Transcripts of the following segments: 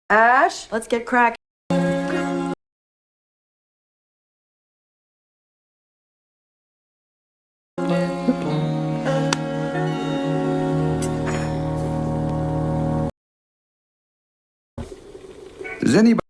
Ash, let's get cracking. Does anybody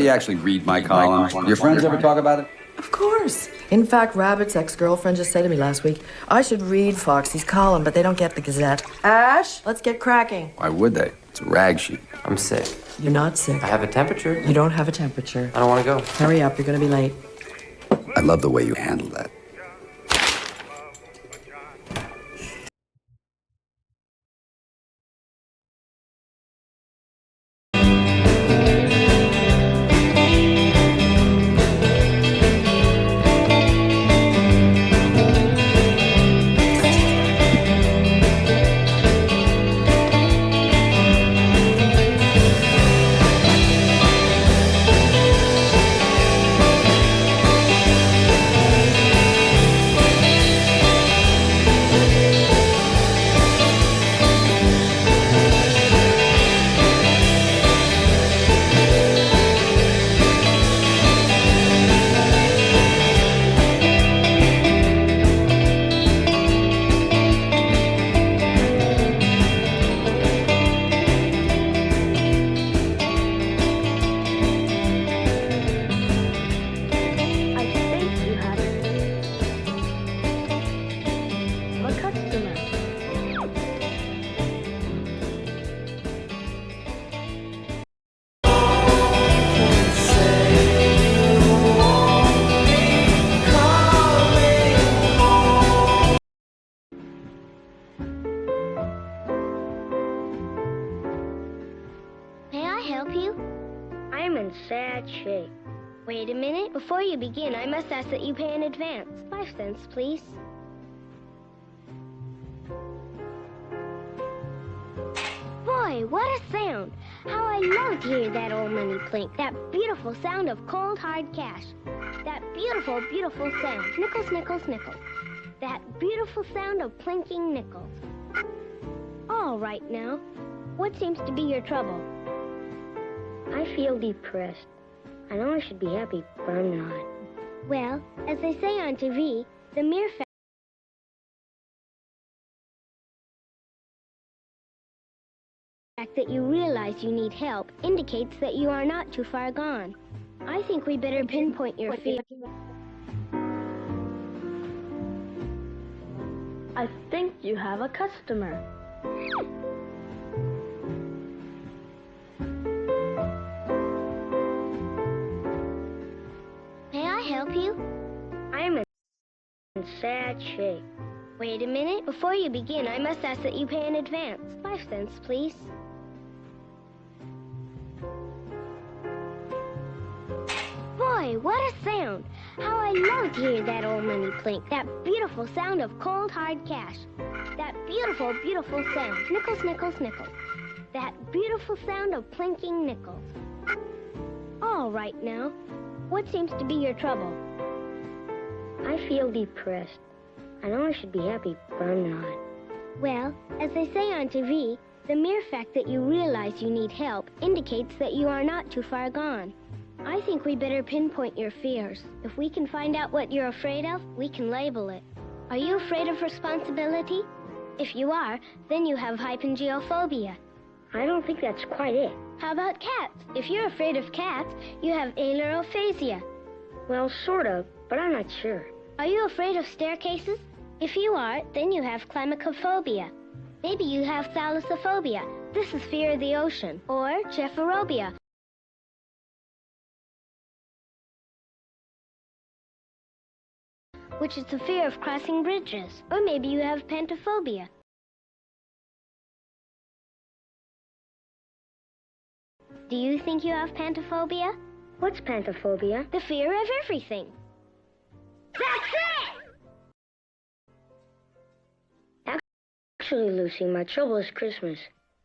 actually read my column? Your friends ever talk about it? Of course. In fact, Rabbit's ex-girlfriend just said to me last week, I should read Foxy's column, but they don't get the Gazette. Ash, let's get cracking. Why would they? It's a rag sheet. I'm sick. You're not sick. I have a temperature. You don't have a temperature. I don't want to go. Hurry up, you're gonna be late. I love the way you handle that. May I help you? I'm in sad shape. Wait a minute. Before you begin, I must ask that you pay in advance. 5 cents, please. Boy, what a sound! How I love to hear that old money clink. That beautiful sound of cold, hard cash. That beautiful, beautiful sound. Nickels, nickels, nickels. That beautiful sound of clinking nickels. All right now. What seems to be your trouble? I feel depressed. I know I should be happy, but I'm not. Well, as they say on TV, the mere fact that you realize you need help indicates that you are not too far gone. I think we better pinpoint your fear. I think you have a customer. May I help you? I'm in sad shape. Wait a minute. Before you begin, I must ask that you pay in advance. 5 cents, please. Boy, what a sound! How I love to hear that old money clink. That beautiful sound of cold, hard cash. That beautiful, beautiful sound. Nickels, nickels, nickels. That beautiful sound of clinking nickels. All right now. What seems to be your trouble? I feel depressed. I know I should be happy, but I'm not. Well, as they say on TV, the mere fact that you realize you need help indicates that you are not too far gone. I think we better pinpoint your fears. If we can find out what you're afraid of, we can label it. Are you afraid of responsibility? If you are, then you have hypengiophobia. I don't think that's quite it. How about cats? If you're afraid of cats, you have ailurophasia. Well, sort of, but I'm not sure. Are you afraid of staircases? If you are, then you have climacophobia. Maybe you have thalassophobia. This is fear of the ocean. Or chephorobia, which is the fear of crossing bridges. Or maybe you have pantophobia. Do you think you have pantophobia? What's pantophobia? The fear of everything. That's it! Actually, Lucy, my trouble is Christmas.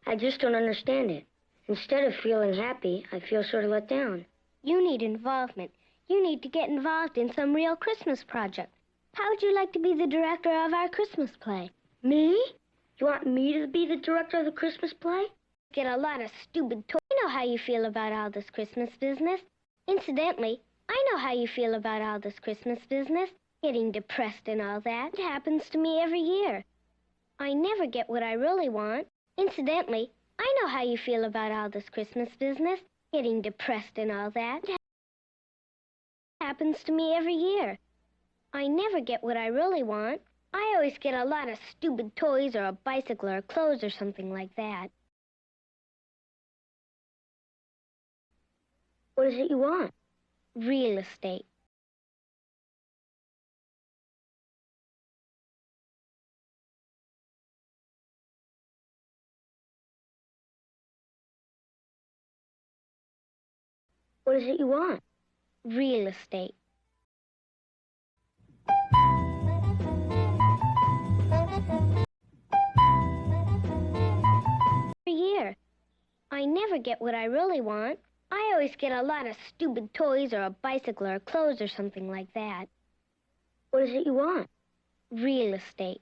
I just don't understand it. Instead of feeling happy, I feel sort of let down. You need involvement. You need to get involved in some real Christmas project. How would you like to be the director of our Christmas play? Me? You want me to be the director of the Christmas play? Get a lot of stupid toys. I know how you feel about all this Christmas business. Incidentally, I know how you feel about all this Christmas business. Getting depressed and all that. It happens to me every year. I never get what I really want. Incidentally, I know how you feel about all this Christmas business. Getting depressed and all that. It happens to me every year. I never get what I really want. I always get a lot of stupid toys or a bicycle or clothes or something like that. What is it you want? Real estate. What is it you want? Real estate. Every year. I never get what I really want. I always get a lot of stupid toys or a bicycle or clothes or something like that. What is it you want? Real estate.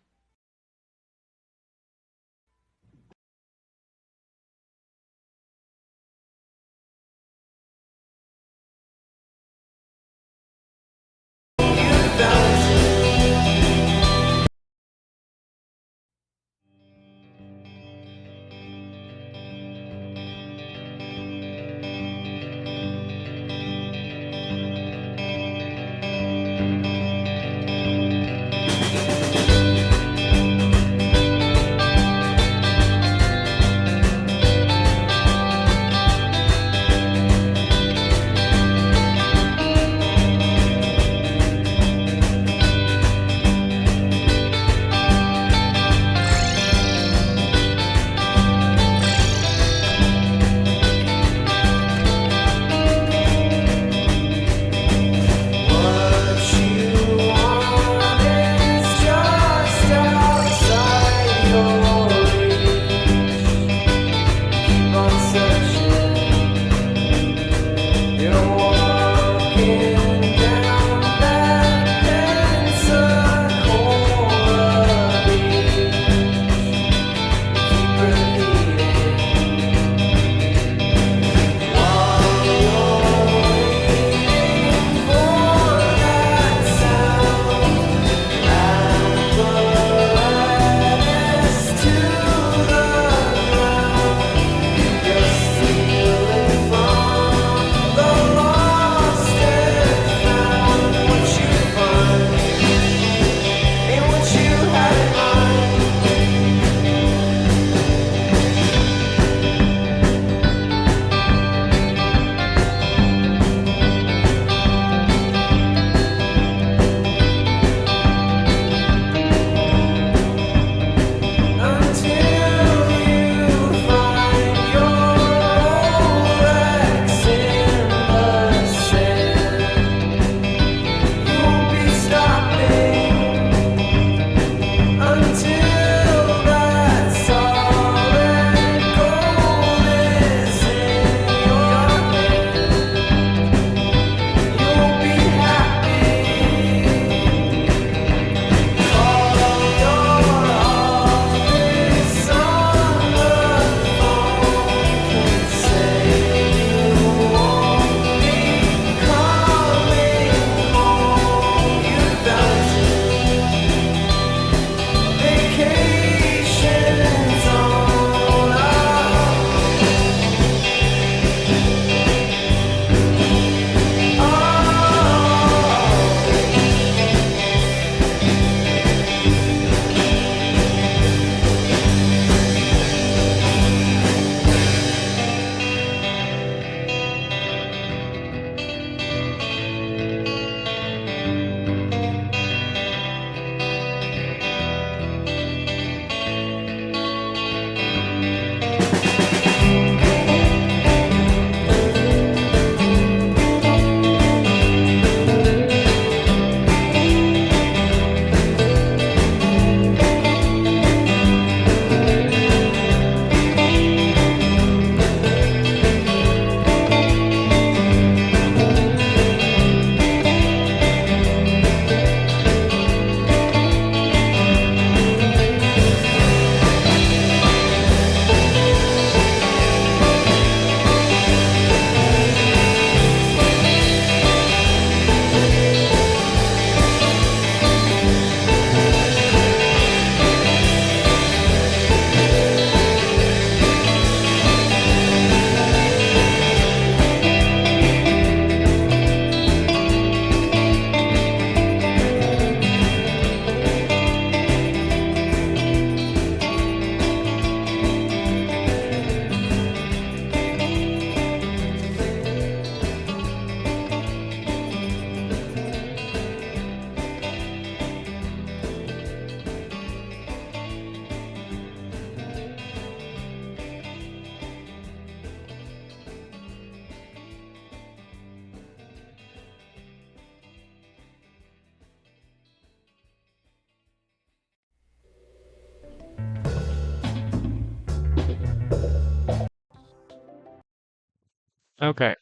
Okay.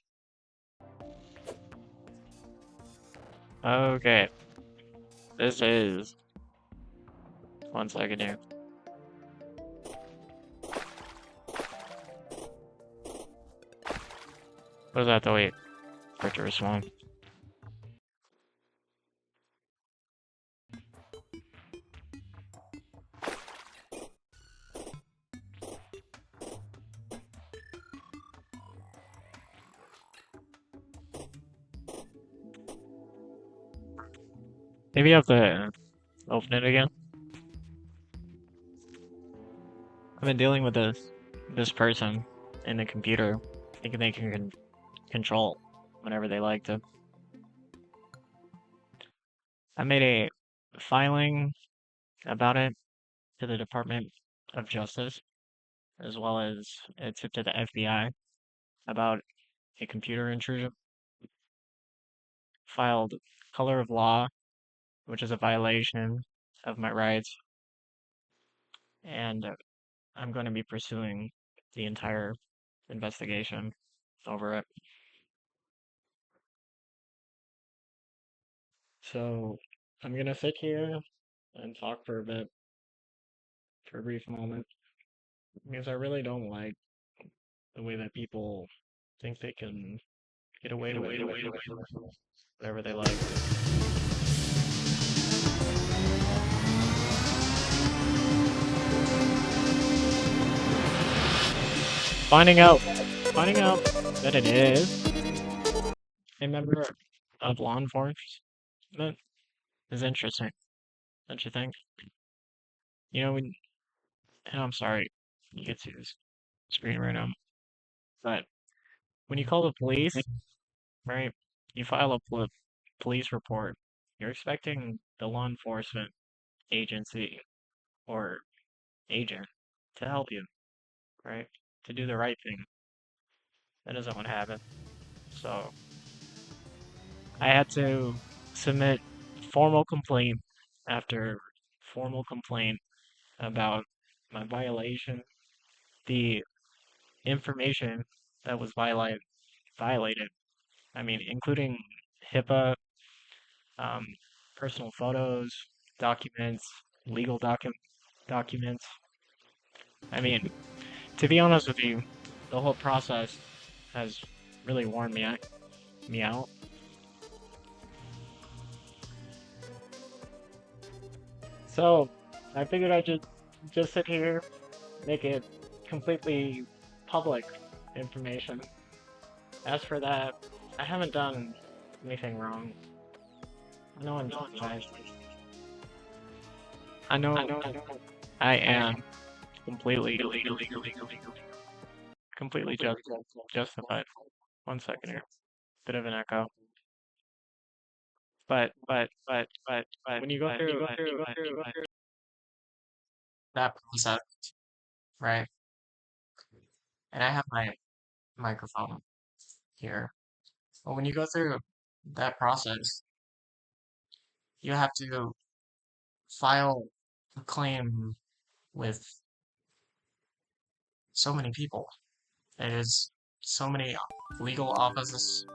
Okay. This is... 1 second here. What does that have to wait for it to respond? Maybe you have to open it again. I've been dealing with this person in the computer, thinking they can control whenever they like to. I made a filing about it to the Department of Justice, as well as a tip to the FBI about a computer intrusion. Filed color of law, which is a violation of my rights, and I'm going to be pursuing the entire investigation over it. So I'm going to sit here and talk for a bit, for a brief moment, because I really don't like the way that people think they can get away with whatever they like. Finding out that it is a member of law enforcement is interesting, don't you think? You know, and I'm sorry, you get to this screen right now, but when you call the police, right, you file a police report, you're expecting the law enforcement agency or agent to help you, right? To do the right thing. That doesn't want to happen. So I had to submit formal complaint after formal complaint about my violation, the information that was violated. I mean, including HIPAA, um, personal photos, documents, legal documents. I mean, to be honest with you, the whole process has really worn me out. So I figured I'd just sit here, make it completely public information. As for that, I haven't done anything wrong. I know I'm guys. I know I am completely justified. 1 second here. Bit of an echo. But when you go through that process, right? And I have my microphone here. But when you go through that process, you have to file a claim with so many people. It is so many legal offices.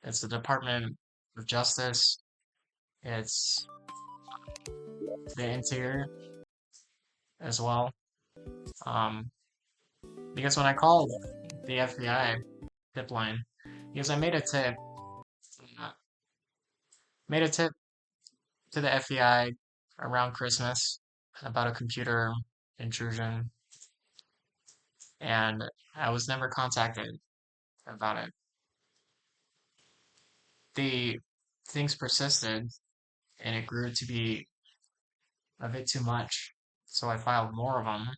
It's the Department of Justice. It's the Interior as well. Because when I called the FBI tip line, because I made a tip to the FBI around Christmas about a computer intrusion, and I was never contacted about it. The things persisted, and it grew to be a bit too much, so I filed more of them.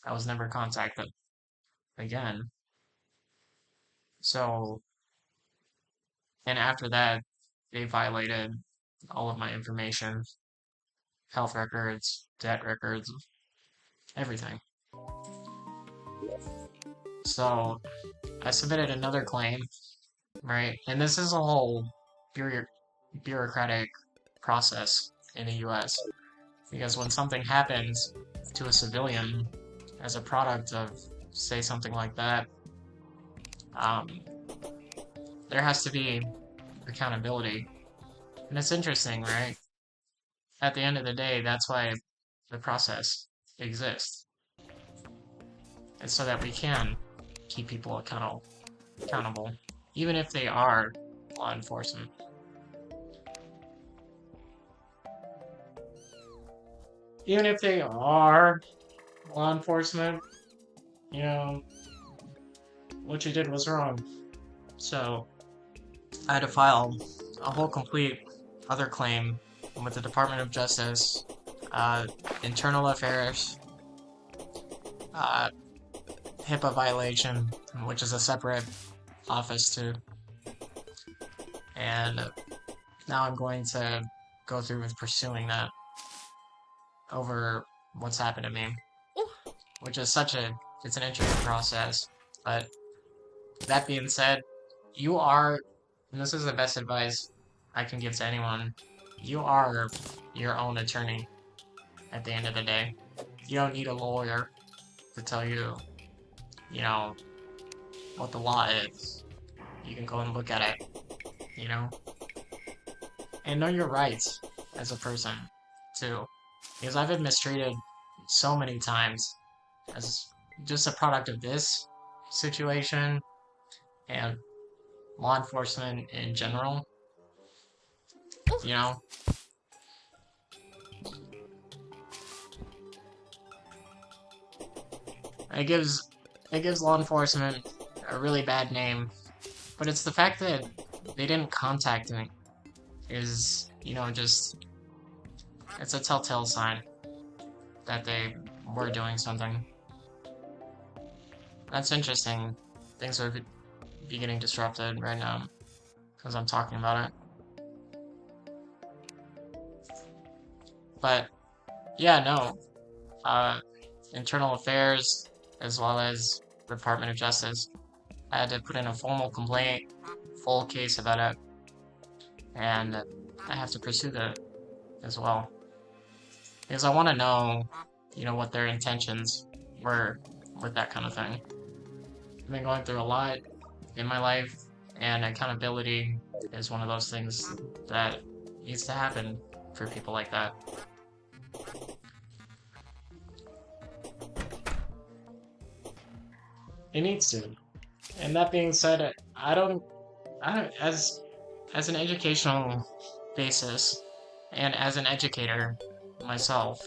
I was never contacted again. So, and after that, they violated all of my information, health records, debt records, everything. So I submitted another claim, right? And this is a whole bureaucratic process in the US, because when something happens to a civilian as a product of, say, something like that, there has to be accountability. And it's interesting, right? At the end of the day, that's why the process exists. It's so that we can keep people accountable, even if they are law enforcement. Even if they are law enforcement, you know, what you did was wrong. So I had to file a whole complete other claim with the Department of Justice, Internal Affairs, HIPAA violation, which is a separate office too. And now I'm going to go through with pursuing that over what's happened to me, which is it's an interesting process. But that being said, you are, and this is the best advice I can give to anyone, you are your own attorney at the end of the day. You don't need a lawyer to tell you, you know, what the law is. You can go and look at it, you know? And know your rights as a person, too. Because I've been mistreated so many times as just a product of this situation and law enforcement in general, you know? It gives law enforcement a really bad name, but it's the fact that they didn't contact me is, you know, just, it's a telltale sign that they were doing something. That's interesting. Things are getting disrupted right now because I'm talking about it. But yeah, no. Internal Affairs as well as Department of Justice. I had to put in a formal complaint, full case about it, and I have to pursue that as well. Because I want to know, you know, what their intentions were with that kind of thing. I've been going through a lot in my life, and accountability is one of those things that needs to happen for people like that. It needs to. And that being said, I don't as an educational basis and as an educator myself,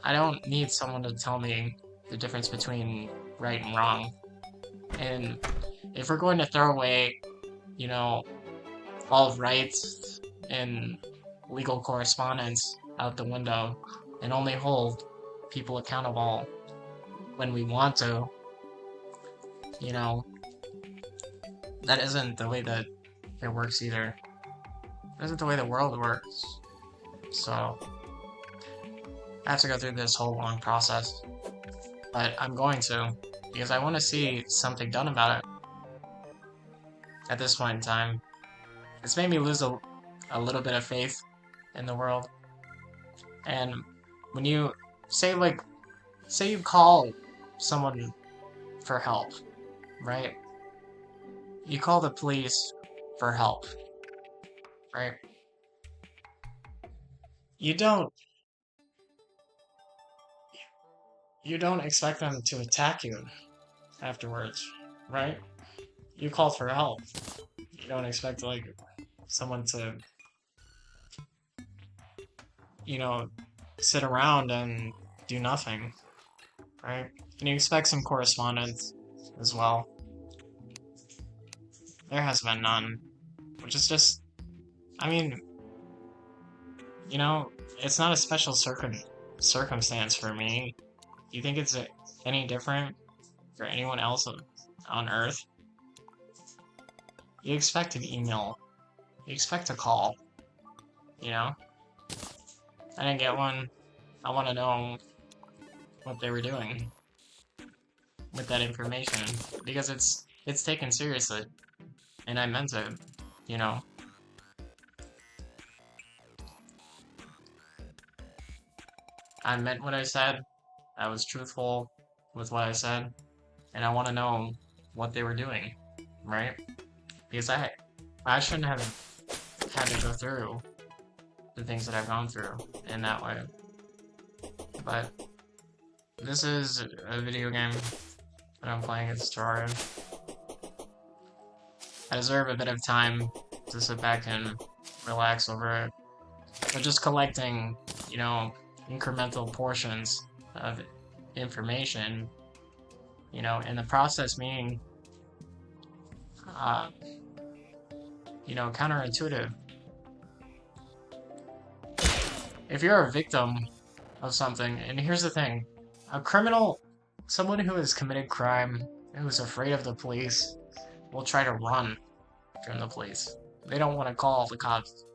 I don't need someone to tell me the difference between right and wrong. And if we're going to throw away, you know, all of rights and legal correspondence out the window and only hold people accountable when we want to, you know, that isn't the way that it works either. That isn't the way the world works. So I have to go through this whole long process. But I'm going to, because I want to see something done about it. At this point in time, it's made me lose a little bit of faith in the world. And when you say you call someone for help, right? You call the police for help, right? You don't expect them to attack you afterwards, right? You call for help. You don't expect someone to, you know, sit around and do nothing, right? And you expect some correspondence as well. There has been none, which is just, I mean, you know, it's not a special circumstance for me. Do you think it's any different for anyone else on Earth? You expect an email. You expect a call. You know? I didn't get one. I want to know what they were doing with that information, because it's taken seriously, and I meant it, you know? I meant what I said. I was truthful with what I said, and I want to know what they were doing. right? Because I shouldn't have had to go through the things that I've gone through in that way. But this is a video game that I'm playing. It's Terraria. I deserve a bit of time to sit back and relax over it. But just collecting, you know, incremental portions of information, you know, and the process being, you know, counterintuitive. If you're a victim of something, and here's the thing, a criminal, someone who has committed crime, who's afraid of the police, will try to run from the police. They don't want to call the cops,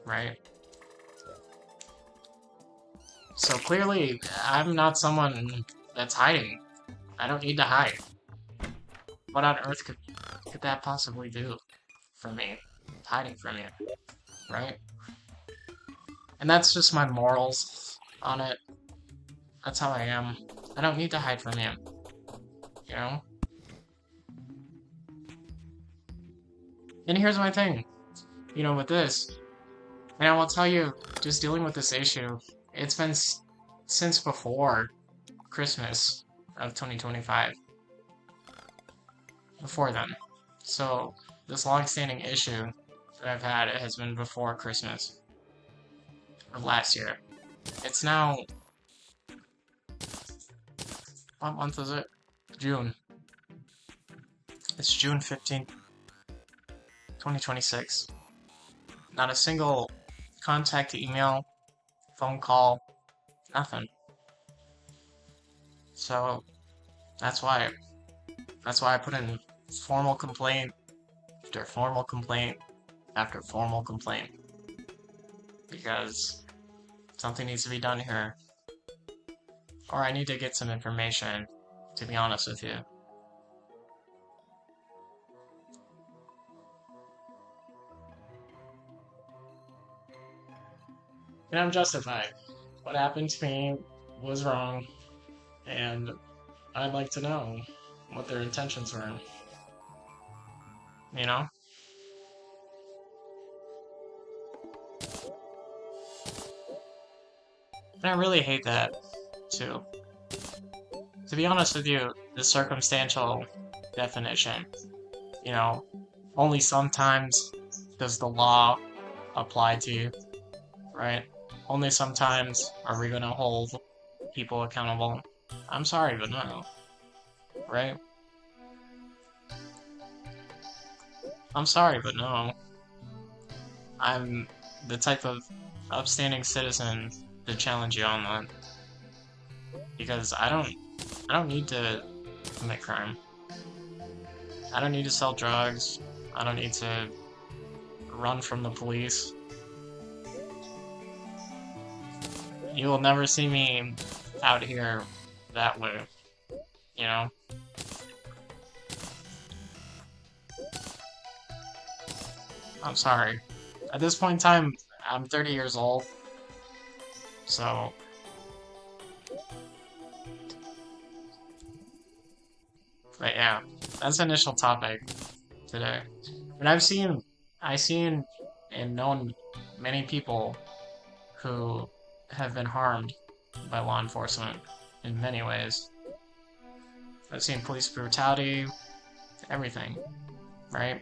right? So clearly, I'm not someone that's hiding. I don't need to hide. What on earth could that possibly do for me? Hiding from you, right? And that's just my morals on it. That's how I am. I don't need to hide from you, you know? And here's my thing, you know, with this, and I will tell you, just dealing with this issue, it's been since before Christmas of 2025. Before then. So, this long-standing issue that I've had has been before Christmas of last year. It's now... what month is it? June. It's June 15th, 2026. Not a single contact email, phone call, nothing. So, that's why I put in formal complaint after formal complaint after formal complaint. Because something needs to be done here. Or I need to get some information, to be honest with you. And I'm justified. What happened to me was wrong, and I'd like to know what their intentions were. You know? And I really hate that, too. To be honest with you, the circumstantial definition, you know, only sometimes does the law apply to you, right? Only sometimes are we gonna hold people accountable. I'm sorry, but no. Right? I'm sorry, but no. I'm the type of upstanding citizen to challenge you on that. Because I don't need to commit crime. I don't need to sell drugs. I don't need to run from the police. You will never see me out here that way, you know? I'm sorry. At this point in time, I'm 30 years old, so... But yeah, that's the initial topic today. And I've seen and known many people who have been harmed by law enforcement in many ways. I've seen police brutality, everything, right?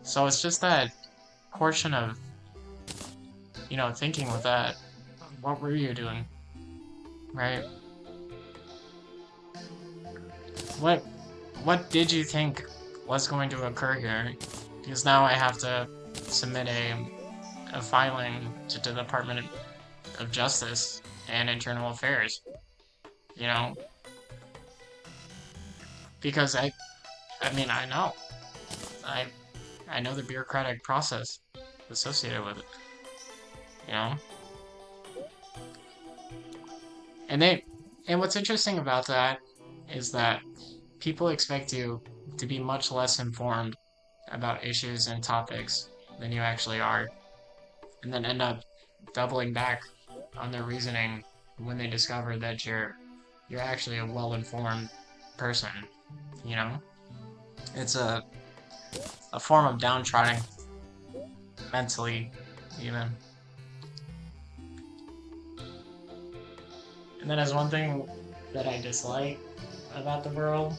So it's just that portion of, you know, thinking with that, what were you doing, right? What did you think was going to occur here? Because now I have to submit a filing to the Department of Justice and Internal Affairs, you know? Because I mean, I know the bureaucratic process associated with it, you know? And what's interesting about that is that people expect you to be much less informed about issues and topics than you actually are, and then end up doubling back on their reasoning when they discover that you're actually a well-informed person, you know? It's a a form of downtrodden, mentally, even. And that is one thing that I dislike about the world,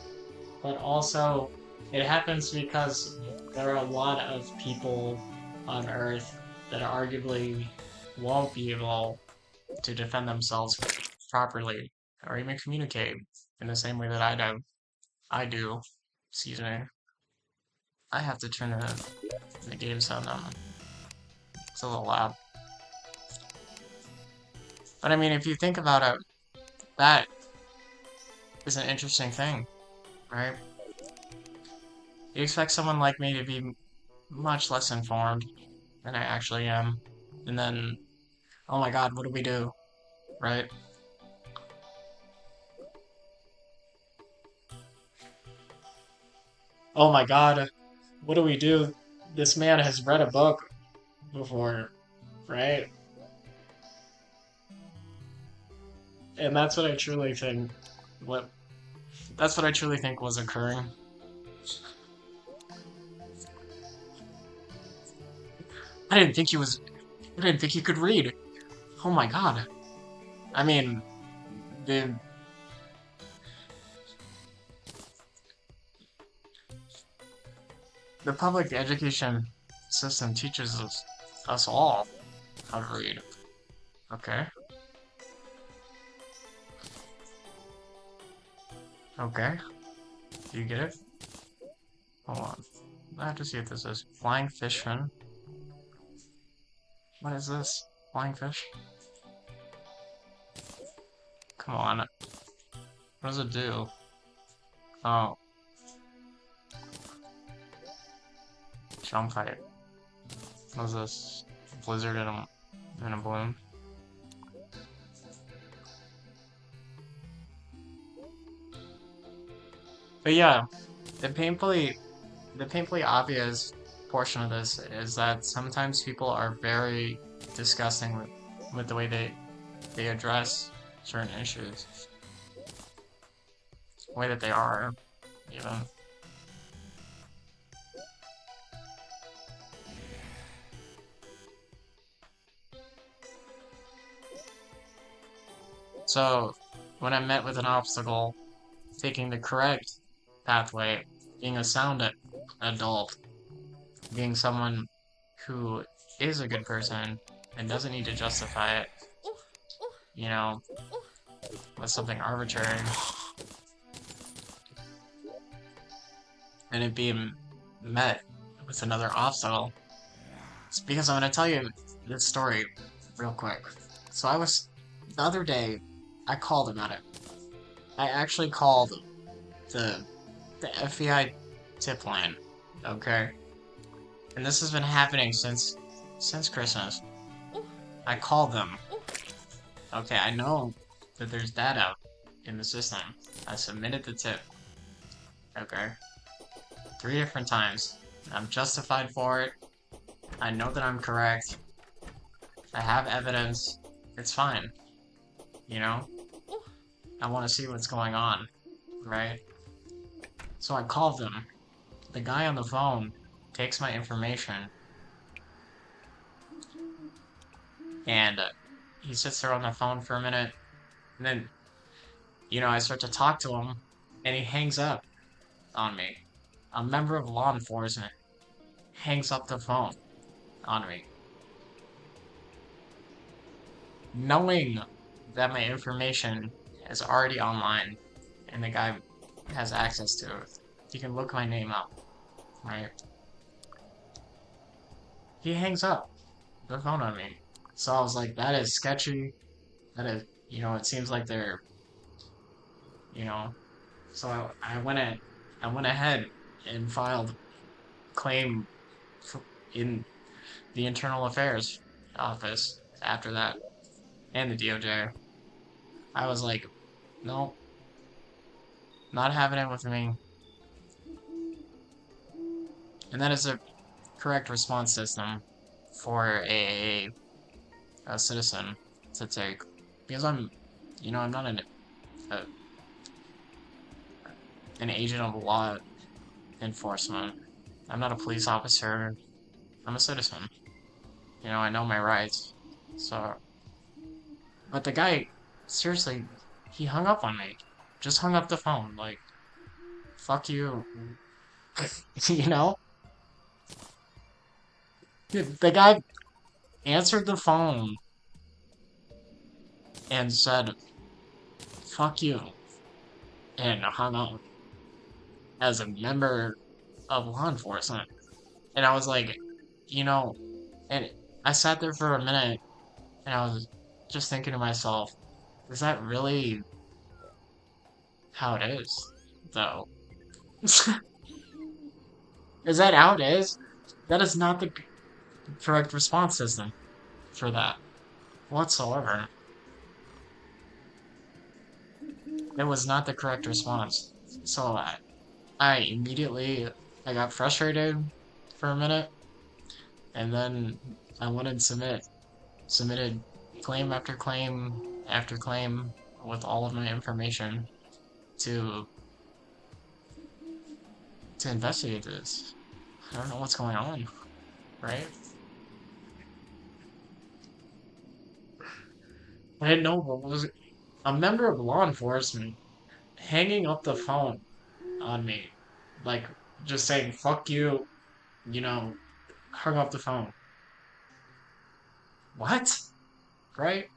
but also it happens because there are a lot of people on Earth that arguably won't be able to defend themselves properly or even communicate in the same way that I do. Excuse me. I have to turn the game sound down. It's a little loud. But I mean, if you think about it, that is an interesting thing, right? You expect someone like me to be much less informed than I actually am. And then, oh my god, what do we do? Right? Oh my god, what do we do? This man has read a book before, right? And that's what I truly think. What? That's what I truly think was occurring. I didn't think he was. I didn't think he could read. Oh my god. I mean, the the public education system teaches us all how to read. Okay. Okay. Do you get it? Hold on. I have to see if this is flying fish fin. What is this? Flying fish? Come on. What does it do? Oh. Jump height. What is this? Blizzard in a balloon? But yeah, the painfully obvious portion of this is that sometimes people are very disgusting with the way they address certain issues. The way that they are, even. So, when I'm met with an obstacle, taking the correct pathway, being a sound adult, being someone who is a good person and doesn't need to justify it, you know, with something arbitrary, and it being met with another obstacle. It's because I'm going to tell you this story real quick. So the other day, I called about it. I actually called the FBI tip line, okay? And this has been happening since Christmas. I called them. Okay, I know that there's data in the system. I submitted the tip. Okay. 3 different times. I'm justified for it. I know that I'm correct. I have evidence. It's fine. You know? I want to see what's going on. Right? So I called them. The guy on the phone takes my information. And he sits there on the phone for a minute. And then, I start to talk to him. And he hangs up on me. A member of law enforcement hangs up the phone on me. Knowing that my information is already online and the guy has access to it. He can look my name up, right? He hangs up the phone on me. So I was like, that is sketchy. That is, it seems like they're, so I went ahead and filed claim in the Internal Affairs office after that, and the DOJ. I was like, no, not having it with me. And that is a correct response system for a citizen to take, because I'm not an agent of law enforcement. I'm not a police officer. I'm a citizen. You know, I know my rights. So, but the guy, seriously, he hung up on me. Just hung up the phone. Like, fuck you. You know? The guy answered the phone and said, fuck you, and hung up as a member of law enforcement. And I was like, you know, and I sat there for a minute and I was just thinking to myself, is that really how it is, though? Is that how it is? That is not the correct response system for that whatsoever. It was not the correct response. So I immediately I got frustrated for a minute, and then I went and submitted claim after claim with all of my information to investigate this. I don't know what's going on, right? I didn't know what was a member of law enforcement hanging up the phone on me, like just saying "fuck you," you know, hung up the phone. What? Right?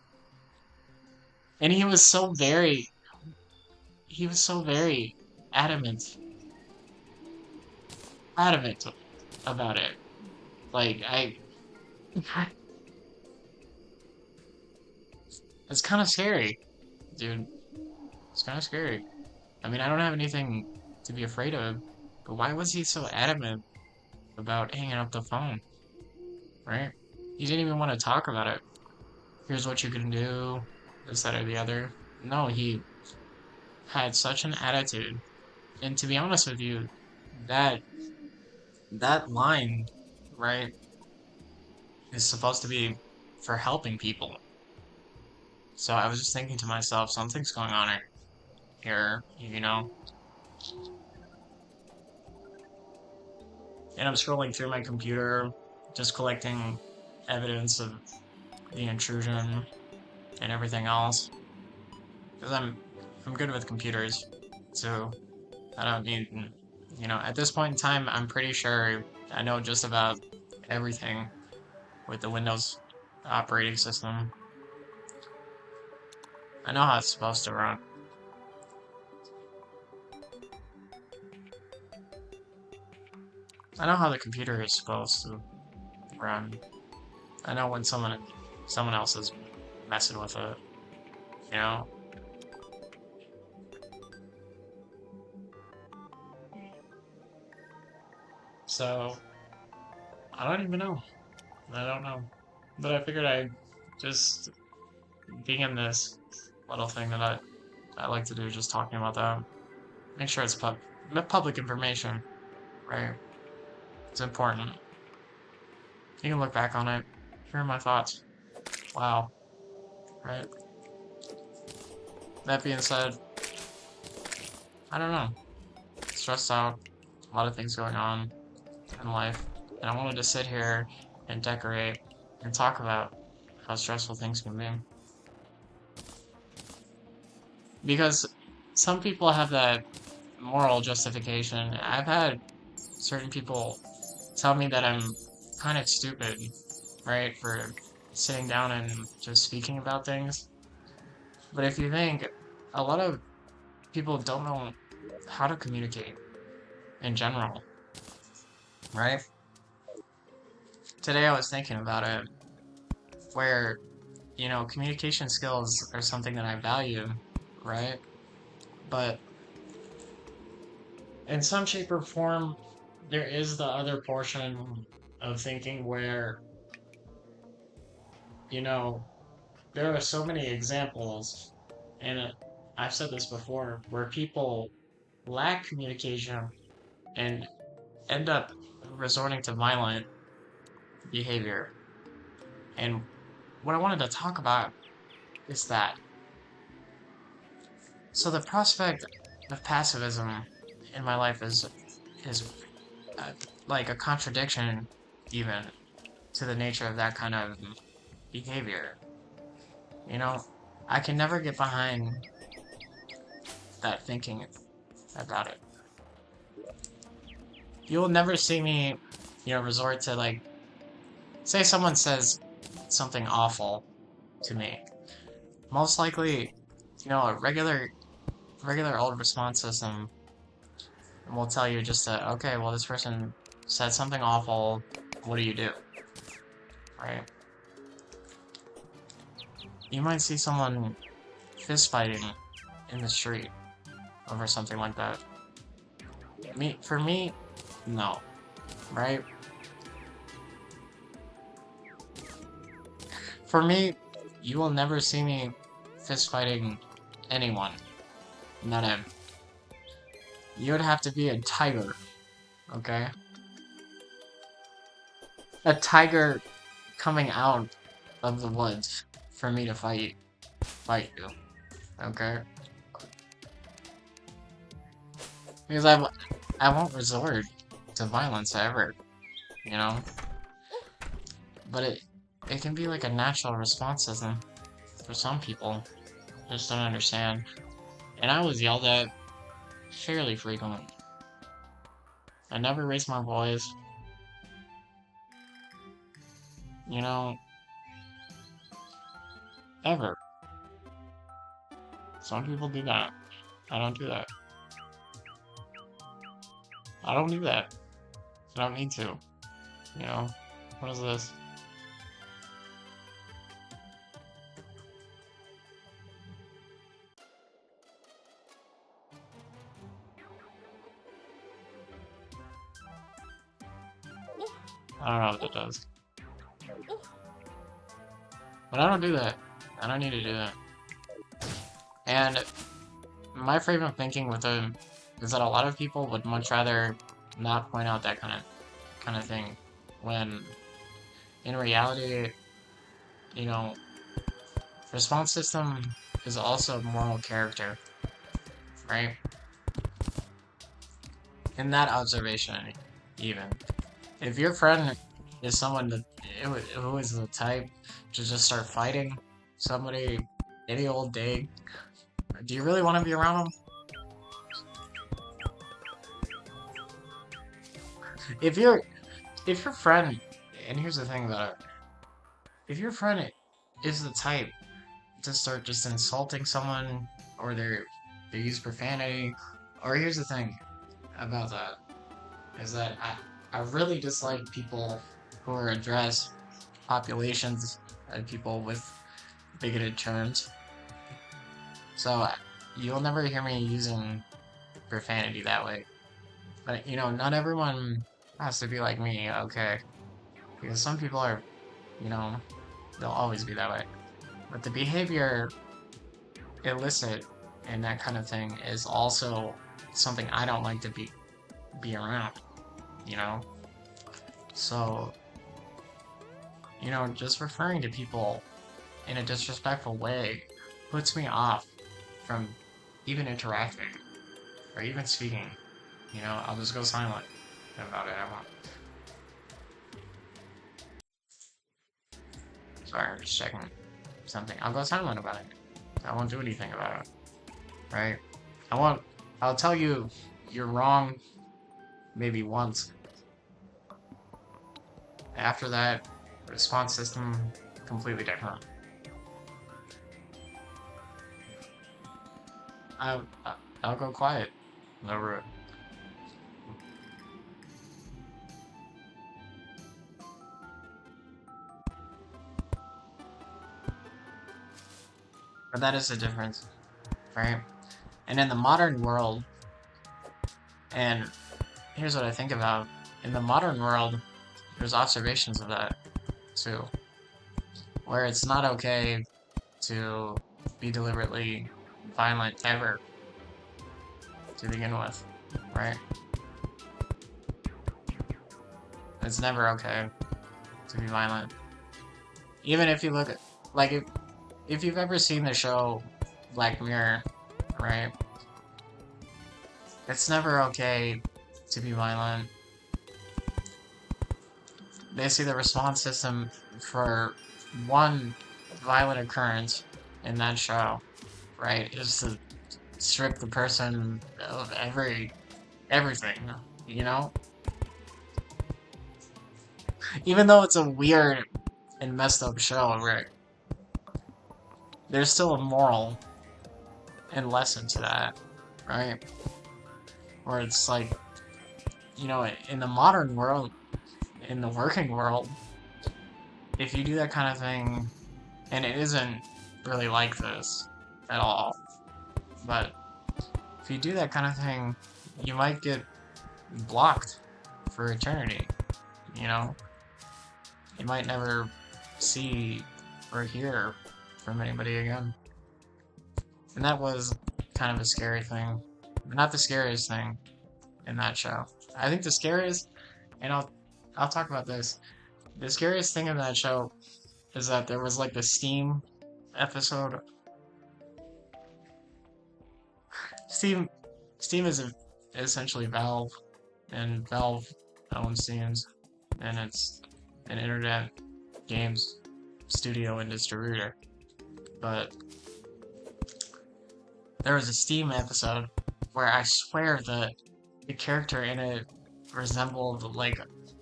And he was so very adamant, adamant about it. Like it's kind of scary, dude. It's kind of scary. I mean, I don't have anything to be afraid of, but why was he so adamant about hanging up the phone, right? He didn't even want to talk about it. Here's what you can do, this, that, or the other. No, he had such an attitude. And to be honest with you, that that line, right, is supposed to be for helping people. So I was just thinking to myself, something's going on here, you know? And I'm scrolling through my computer, just collecting evidence of the intrusion and everything else. Because I'm good with computers, so I don't need, you know, at this point in time, I'm pretty sure I know just about everything with the Windows operating system. I know how it's supposed to run. I know how the computer is supposed to run. I know when someone else is messing with it, you know? So, I don't even know. I don't know. But I figured I'd just be in this little thing that I like to do, just talking about that. Make sure it's public information, right? It's important. You can look back on it. Here are my thoughts. Wow. Right? That being said, I don't know. Stressed out. A lot of things going on in life. And I wanted to sit here and decorate and talk about how stressful things can be. Because some people have that moral justification. I've had certain people tell me that I'm kind of stupid, right, for sitting down and just speaking about things. But if you think, a lot of people don't know how to communicate in general, right? Today I was thinking about it, where, you know, communication skills are something that I value, right? But in some shape or form, there is the other portion of thinking where, you know, there are so many examples, and I've said this before, where people lack communication and end up resorting to violent behavior. And what I wanted to talk about is that. So the prospect of pacifism in my life is like a contradiction even to the nature of that kind of behavior. You know, I can never get behind that thinking about it. You'll never see me, resort to, like, say someone says something awful to me. Most likely, a regular old response system will tell you just that, okay, well, this person said something awful, what do you do? Right? You might see someone fist fighting in the street over something like that. For me, no. Right? For me, you will never see me fist fighting anyone. Not him. You would have to be a tiger, okay? A tiger coming out of the woods for me to fight you, okay? Because I won't resort to violence ever, But it can be like a natural response system for some people. Just don't understand. And I was yelled at fairly frequently. I never raised my voice. Ever. Some people do that. I don't do that. I don't do that. I don't need to. What is this? I don't know what it does. But I don't do that. I don't need to do that. And my frame of thinking with them is that a lot of people would much rather not point out that kind of thing, when in reality, response system is also moral character, right? In that observation, even if your friend is someone who is the type to just start fighting somebody any old day, do you really want to be around them? If your friend, and here's the thing about it, if your friend is the type to start just insulting someone, or they use profanity, or here's the thing about that, is that I really dislike people who address populations and people with bigoted terms. So you'll never hear me using profanity that way. But not everyone has to be like me, okay? Because some people are, they'll always be that way. But the behavior illicit and that kind of thing is also something I don't like to be around, So, just referring to people in a disrespectful way puts me off from even interacting or even speaking. I'll just go silent about it. I won't. Sorry, I'm just checking something. I'll go silent about it. I won't do anything about it. Right? I'll tell you you're wrong maybe once. After that, response system completely different. I'll go quiet over it. But that is the difference, right? And in the modern world, and here's what I think about, in the modern world, there's observations of that, too. Where it's not okay to be deliberately violent ever, to begin with, right? It's never okay to be violent. Even if you look at, like, if you've ever seen the show Black Mirror, right? It's never okay to be violent. basically the response system for one violent occurrence in that show, right, is to strip the person of everything, you know? Even though it's a weird and messed up show, right? There's still a moral and lesson to that, right? Where it's like, you know, in the modern world, in the working world, if you do that kind of thing, and it isn't really like this at all, but if you do that kind of thing, you might get blocked for eternity, you know? You might never see or hear from anybody again. And that was kind of a scary thing. Not the scariest thing in that show. I think the scariest, and I'll talk about this. The scariest thing in that show is that there was like the Steam episode. Steam is essentially Valve, and Valve owns Steam's, and it's an internet games studio and distributor. But there was a Steam episode where I swear that the character in it resembled like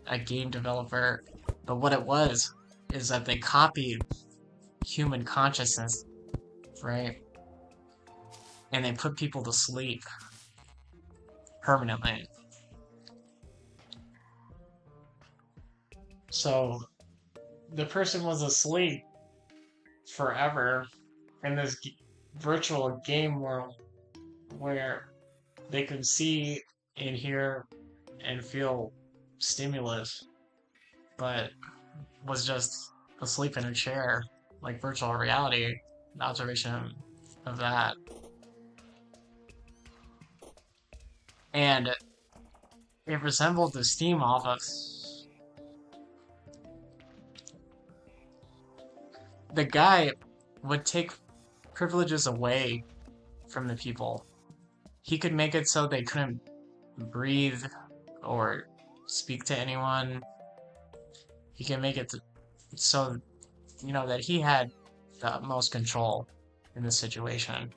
a game developer, but what it was is that they copied human consciousness, right? And they put people to sleep permanently. So the person was asleep forever in this virtual game world where they could see and hear and feel stimulus, but was just asleep in a chair, like virtual reality, an observation of that. And it resembled the Steam office. The guy would take privileges away from the people. He could make it so they couldn't breathe or speak to anyone. He can make it so, you know, that he had the utmost control in the situation.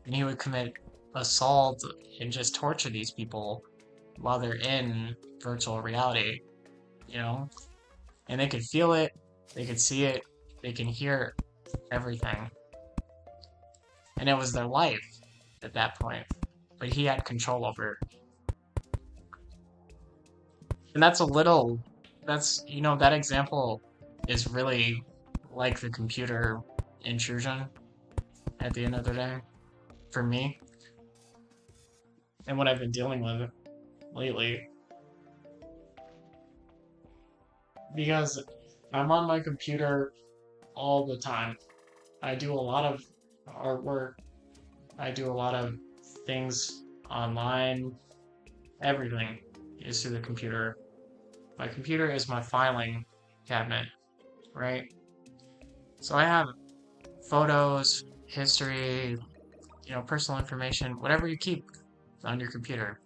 And he would commit assault and just torture these people while they're in virtual reality, you know? And they could feel it, they could see it, they can hear everything. And it was their life at that point. But he had control over it. And that's, you know, that example is really like the computer intrusion at the end of the day, for me. And what I've been dealing with lately. Because I'm on my computer all the time. I do a lot of artwork. I do a lot of things online. Everything is through the computer. My computer is my filing cabinet, right? So I have photos, history, you know, personal information, whatever you keep on your computer.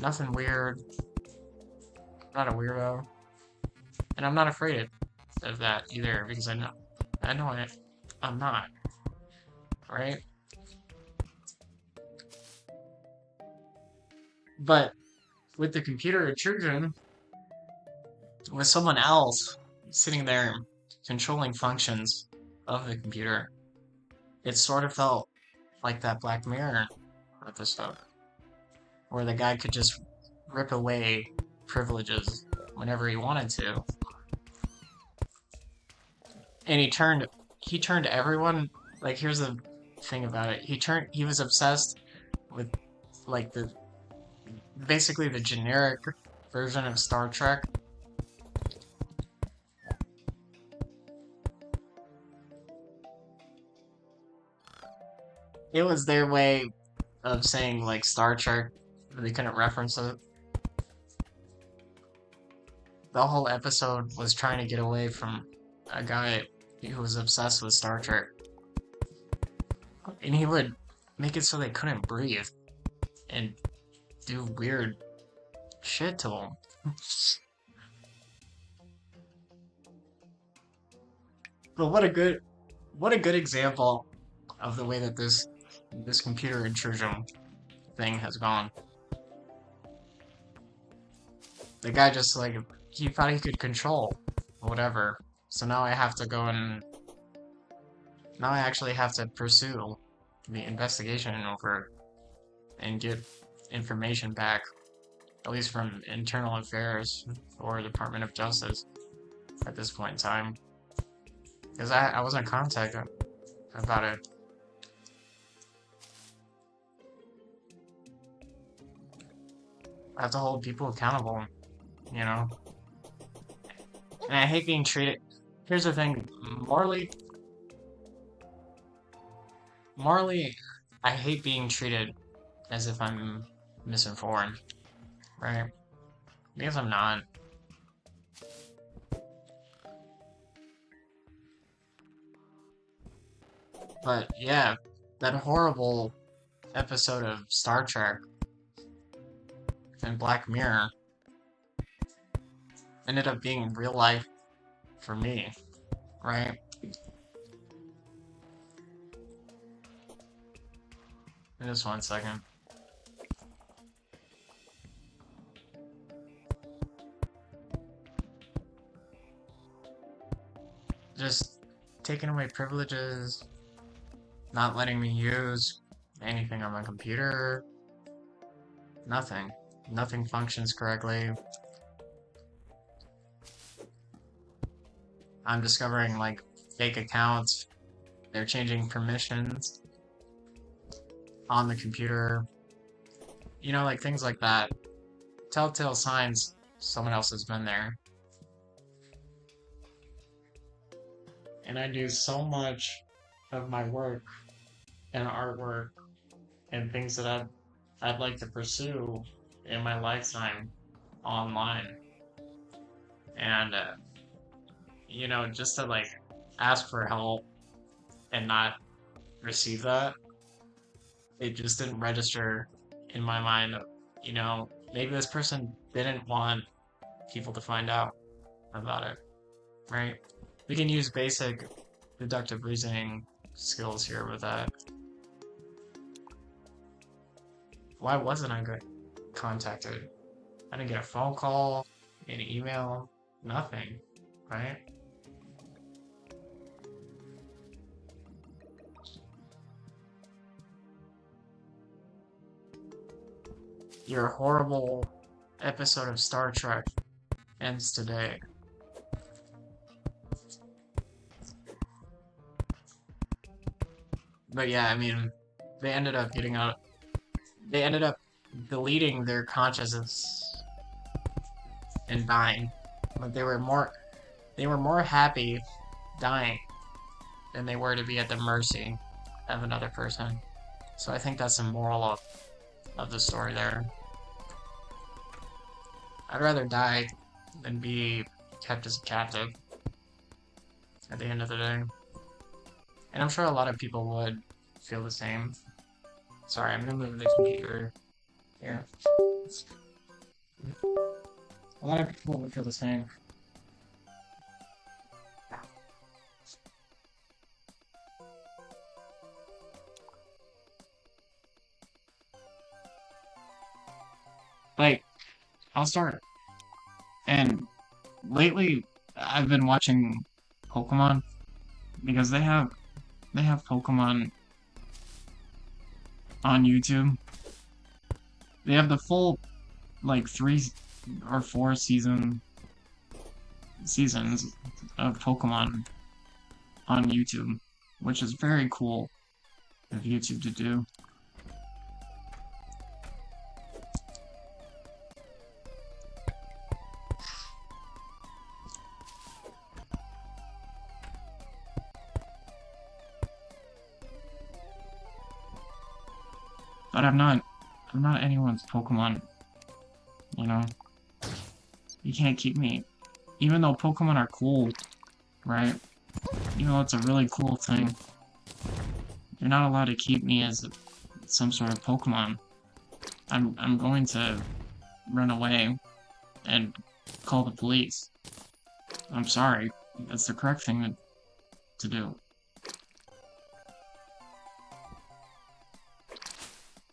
Nothing weird. I'm not a weirdo. And I'm not afraid of that either, because I'm not, right? But with the computer intrusion, with someone else sitting there controlling functions of the computer, it sort of felt like that Black Mirror episode, where the guy could just rip away privileges whenever he wanted to. And he turned everyone, like, here's the thing about it, he was obsessed with, like, basically the generic version of Star Trek. It was their way of saying, like, Star Trek, they couldn't reference it. The whole episode was trying to get away from a guy who was obsessed with Star Trek. And he would make it so they couldn't breathe and do weird shit to them. But what a good example of the way that this computer intrusion thing has gone. The guy just like he thought he could control whatever. So now I have to go and now I actually have to pursue the investigation over and get information back, at least from Internal Affairs or Department of Justice at this point in time. Because I wasn't contacted about it. I have to hold people accountable, you know? And I hate being treated. Here's the thing, morally, I hate being treated as if I'm misinformed, right? Because I'm not. But yeah, that horrible episode of Star Trek and Black Mirror ended up being real life for me, right? Just 1 second. Just taking away privileges, not letting me use anything on my computer. Nothing. Nothing functions correctly. I'm discovering like fake accounts. They're changing permissions on the computer. You know, like things like that. Telltale signs someone else has been there. And I do so much of my work and artwork and things that I'd like to pursue in my lifetime online. And, you know, just to like ask for help and not receive that, it just didn't register in my mind. You know, maybe this person didn't want people to find out about it, right? We can use basic deductive reasoning skills here with that. Why wasn't I contacted? I didn't get a phone call, an email, nothing, right? Your horrible episode of Star Trek ends today. But yeah, I mean, they ended up deleting their consciousness and dying. But they were more happy dying than they were to be at the mercy of another person. So I think that's the moral of the story there. I'd rather die than be kept as a captive at the end of the day. And I'm sure a lot of people would feel the same. Sorry, I'm gonna move the computer here. A lot of people would feel the same. Like, I'll start. And lately, I've been watching Pokemon because they have Pokemon on YouTube. They have the full like 3 or 4 seasons of Pokemon on YouTube, which is very cool of YouTube to do. But I'm not anyone's Pokemon, you know? You can't keep me. Even though Pokemon are cool, right? Even though it's a really cool thing, you're not allowed to keep me as some sort of Pokemon. I'm going to run away and call the police. I'm sorry. That's the correct thing to do.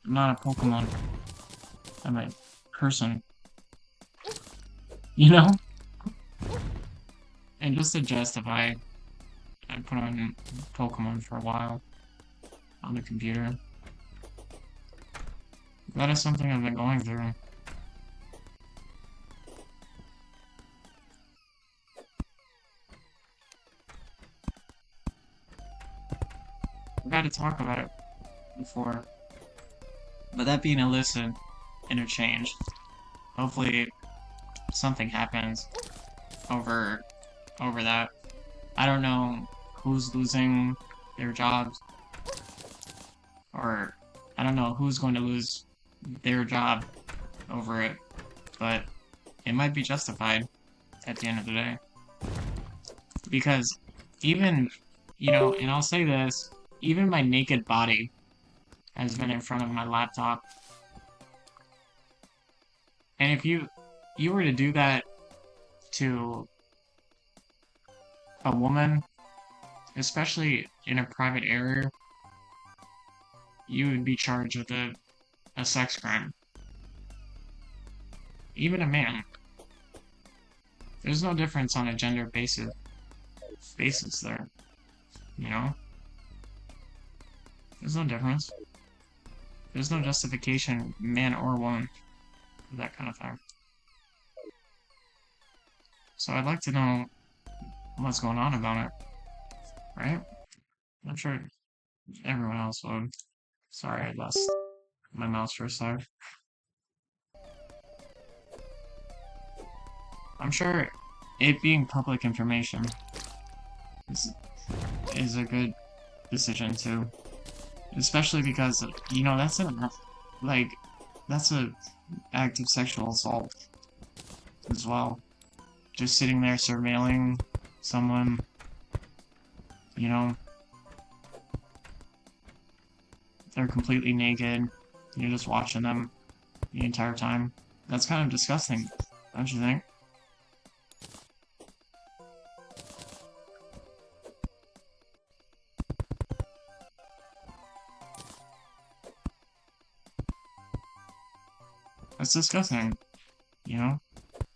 I'm not a Pokemon. I'm a person. You know? And just to justify, I put on Pokemon for a while on the computer. That is something I've been going through. I've had to talk about it before. But that being illicit interchange, hopefully something happens over that. I don't know who's losing their jobs, or I don't know who's going to lose their job over it, but it might be justified at the end of the day. Because even, you know, and I'll say this, even my naked body has been in front of my laptop. And if you were to do that to a woman, especially in a private area, you would be charged with a sex crime. Even a man. There's no difference on a gender basis there. You know? There's no difference. There's no justification, man or woman, for that kind of thing. So I'd like to know what's going on about it. Right? I'm sure everyone else would. Sorry, I lost my mouse for a sec. I'm sure it being public information is a good decision too. Especially because, you know, that's an act of sexual assault as well. Just sitting there surveilling someone, you know, they're completely naked, you're just watching them the entire time. That's kind of disgusting, don't you think? That's disgusting, you know?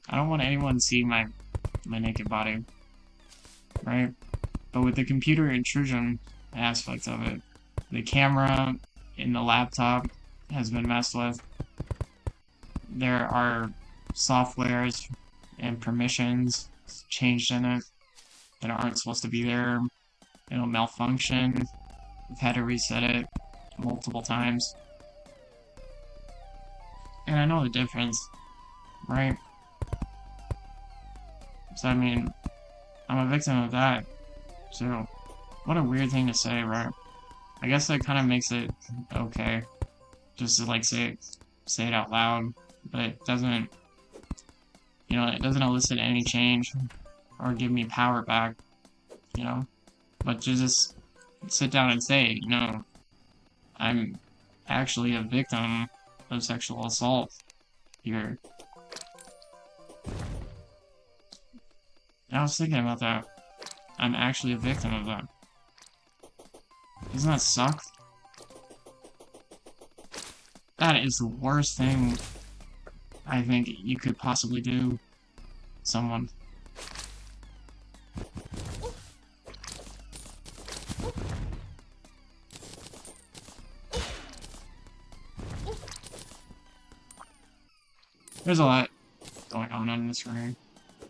I don't want anyone to see my naked body, right? But with the computer intrusion aspect of it, the camera in the laptop has been messed with. There are softwares and permissions changed in it that aren't supposed to be there. It'll malfunction. I've had to reset it multiple times. And I know the difference, right? So, I mean, I'm a victim of that, so what a weird thing to say, right? I guess that kind of makes it okay, just to, like, say it out loud, but it doesn't, you know, it doesn't elicit any change or give me power back, you know? But to just sit down and say, you know, I'm actually a victim of sexual assault here. I was thinking about that. I'm actually a victim of that. Doesn't that suck? That is the worst thing I think you could possibly do someone. There's a lot going on in this room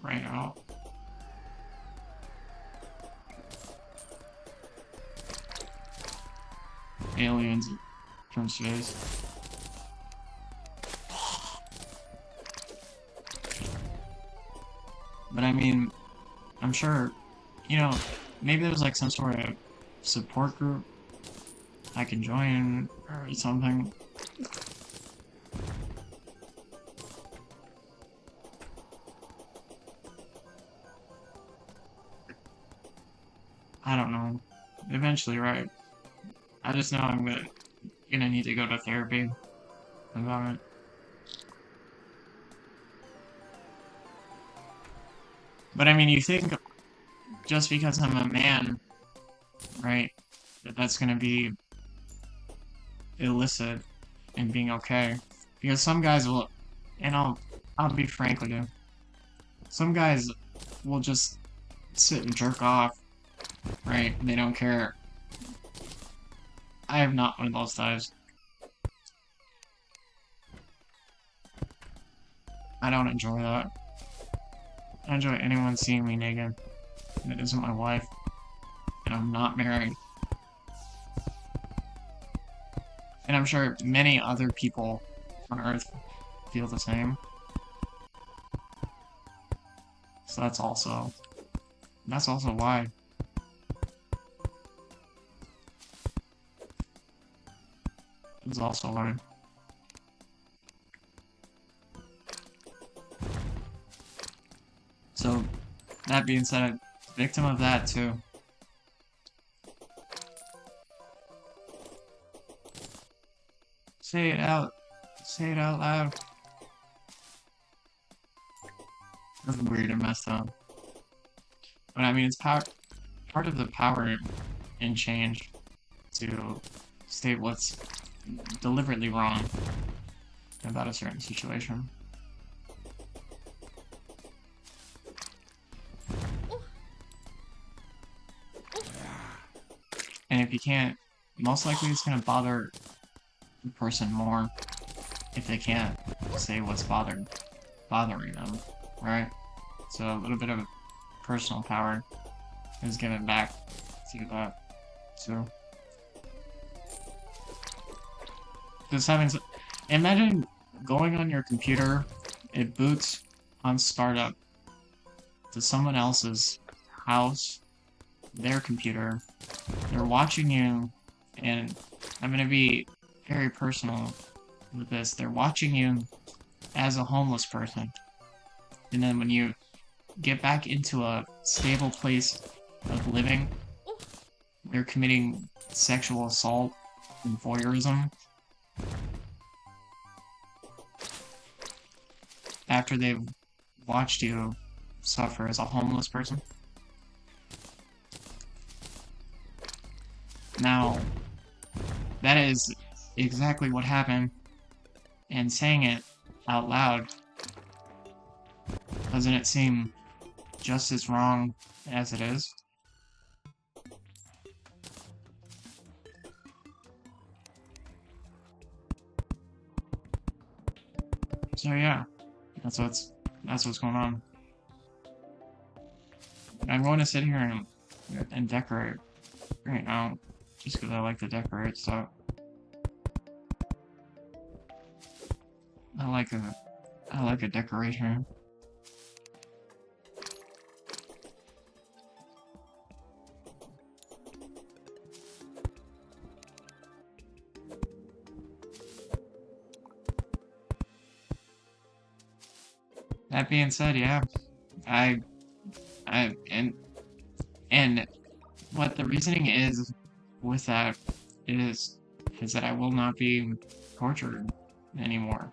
right now. Aliens from space. But I mean, I'm sure, you know, maybe there's like some sort of support group I can join or something. I don't know. Eventually, right? I just know I'm gonna need to go to therapy about it. But I mean, you think just because I'm a man right? That's gonna be illicit and being okay. Because some guys will, and I'll be frank with you, some guys will just sit and jerk off, right? They don't care. I am not one of those guys. I don't enjoy that. I don't enjoy anyone seeing me naked. And it isn't my wife. And I'm not married. And I'm sure many other people on Earth feel the same. So that's also why. It's also why. So, that being said, I'm a victim of that too. Say it out. Say it out loud. That's weird and messed up. But I mean, it's part of the power in change to state what's deliberately wrong about a certain situation. And if you can't, most likely it's going to bother the person more if they can't say what's bothering them, right? So a little bit of personal power is given back to that. So just having imagine going on your computer, it boots on startup to someone else's house, their computer, they're watching you, and I'm gonna be very personal with this, they're watching you as a homeless person, and then when you get back into a stable place of living, they're committing sexual assault and voyeurism after they've watched you suffer as a homeless person. Now, that is exactly what happened, and saying it out loud, doesn't it seem just as wrong as it is? So yeah, that's what's going on. I'm going to sit here and decorate right now, just because I like to decorate stuff. I like a decoration. That being said, yeah, and what the reasoning is with that is that I will not be tortured anymore,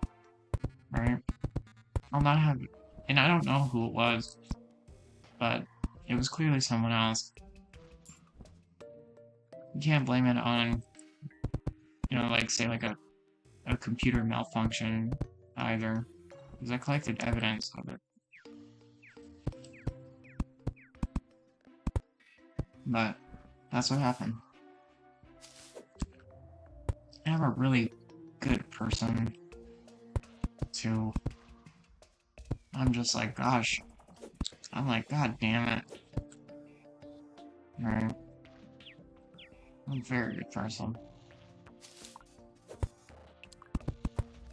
right? I'll not have, and I don't know who it was, but it was clearly someone else. You can't blame it on, like, say, like a computer malfunction either, because I collected evidence of it. But that's what happened. And I'm a really good person, too. I'm just like, gosh. I'm like, god damn it. Right? I'm a very good person.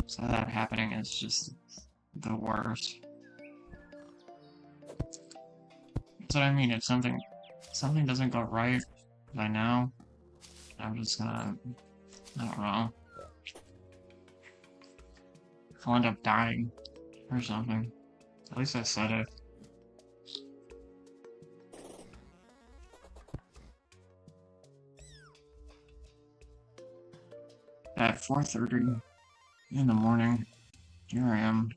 So that happening is just the worst. That's what I mean, if something doesn't go right by now, I'm just gonna, I don't know, I'll end up dying or something. At least I said it. At 4:30 in the morning, here I am.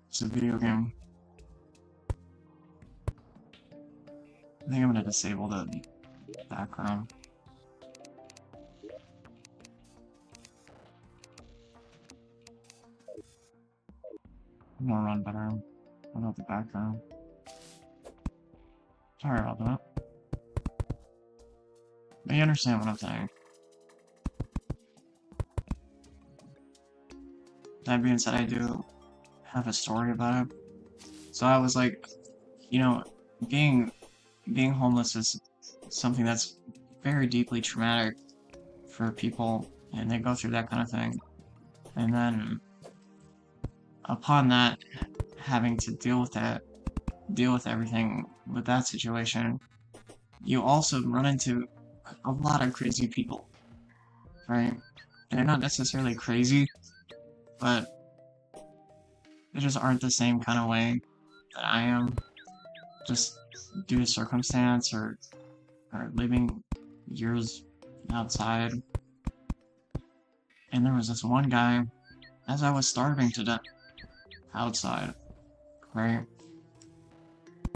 It's a video game. I think I'm gonna disable Background. I'm gonna run better without the background. Sorry about that. But you understand what I'm saying. That being said, I do have a story about it. So I was like, you know, being homeless is something that's very deeply traumatic for people, and they go through that kind of thing. And then upon that, having to deal with everything with that situation, you also run into a lot of crazy people, right? They're not necessarily crazy, but they just aren't the same kind of way that I am, just due to circumstance or living years outside. And there was this one guy, as I was starving to death outside, right?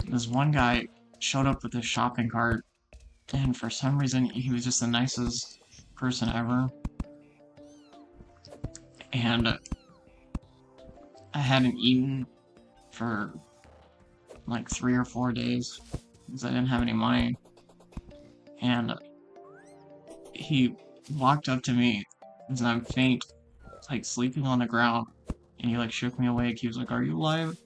This one guy showed up with his shopping cart, and for some reason he was just the nicest person ever. And I hadn't eaten for like 3 or 4 days because I didn't have any money. And he walked up to me as I'm faint, like sleeping on the ground, and he like shook me awake. He was like, "Are you alive?"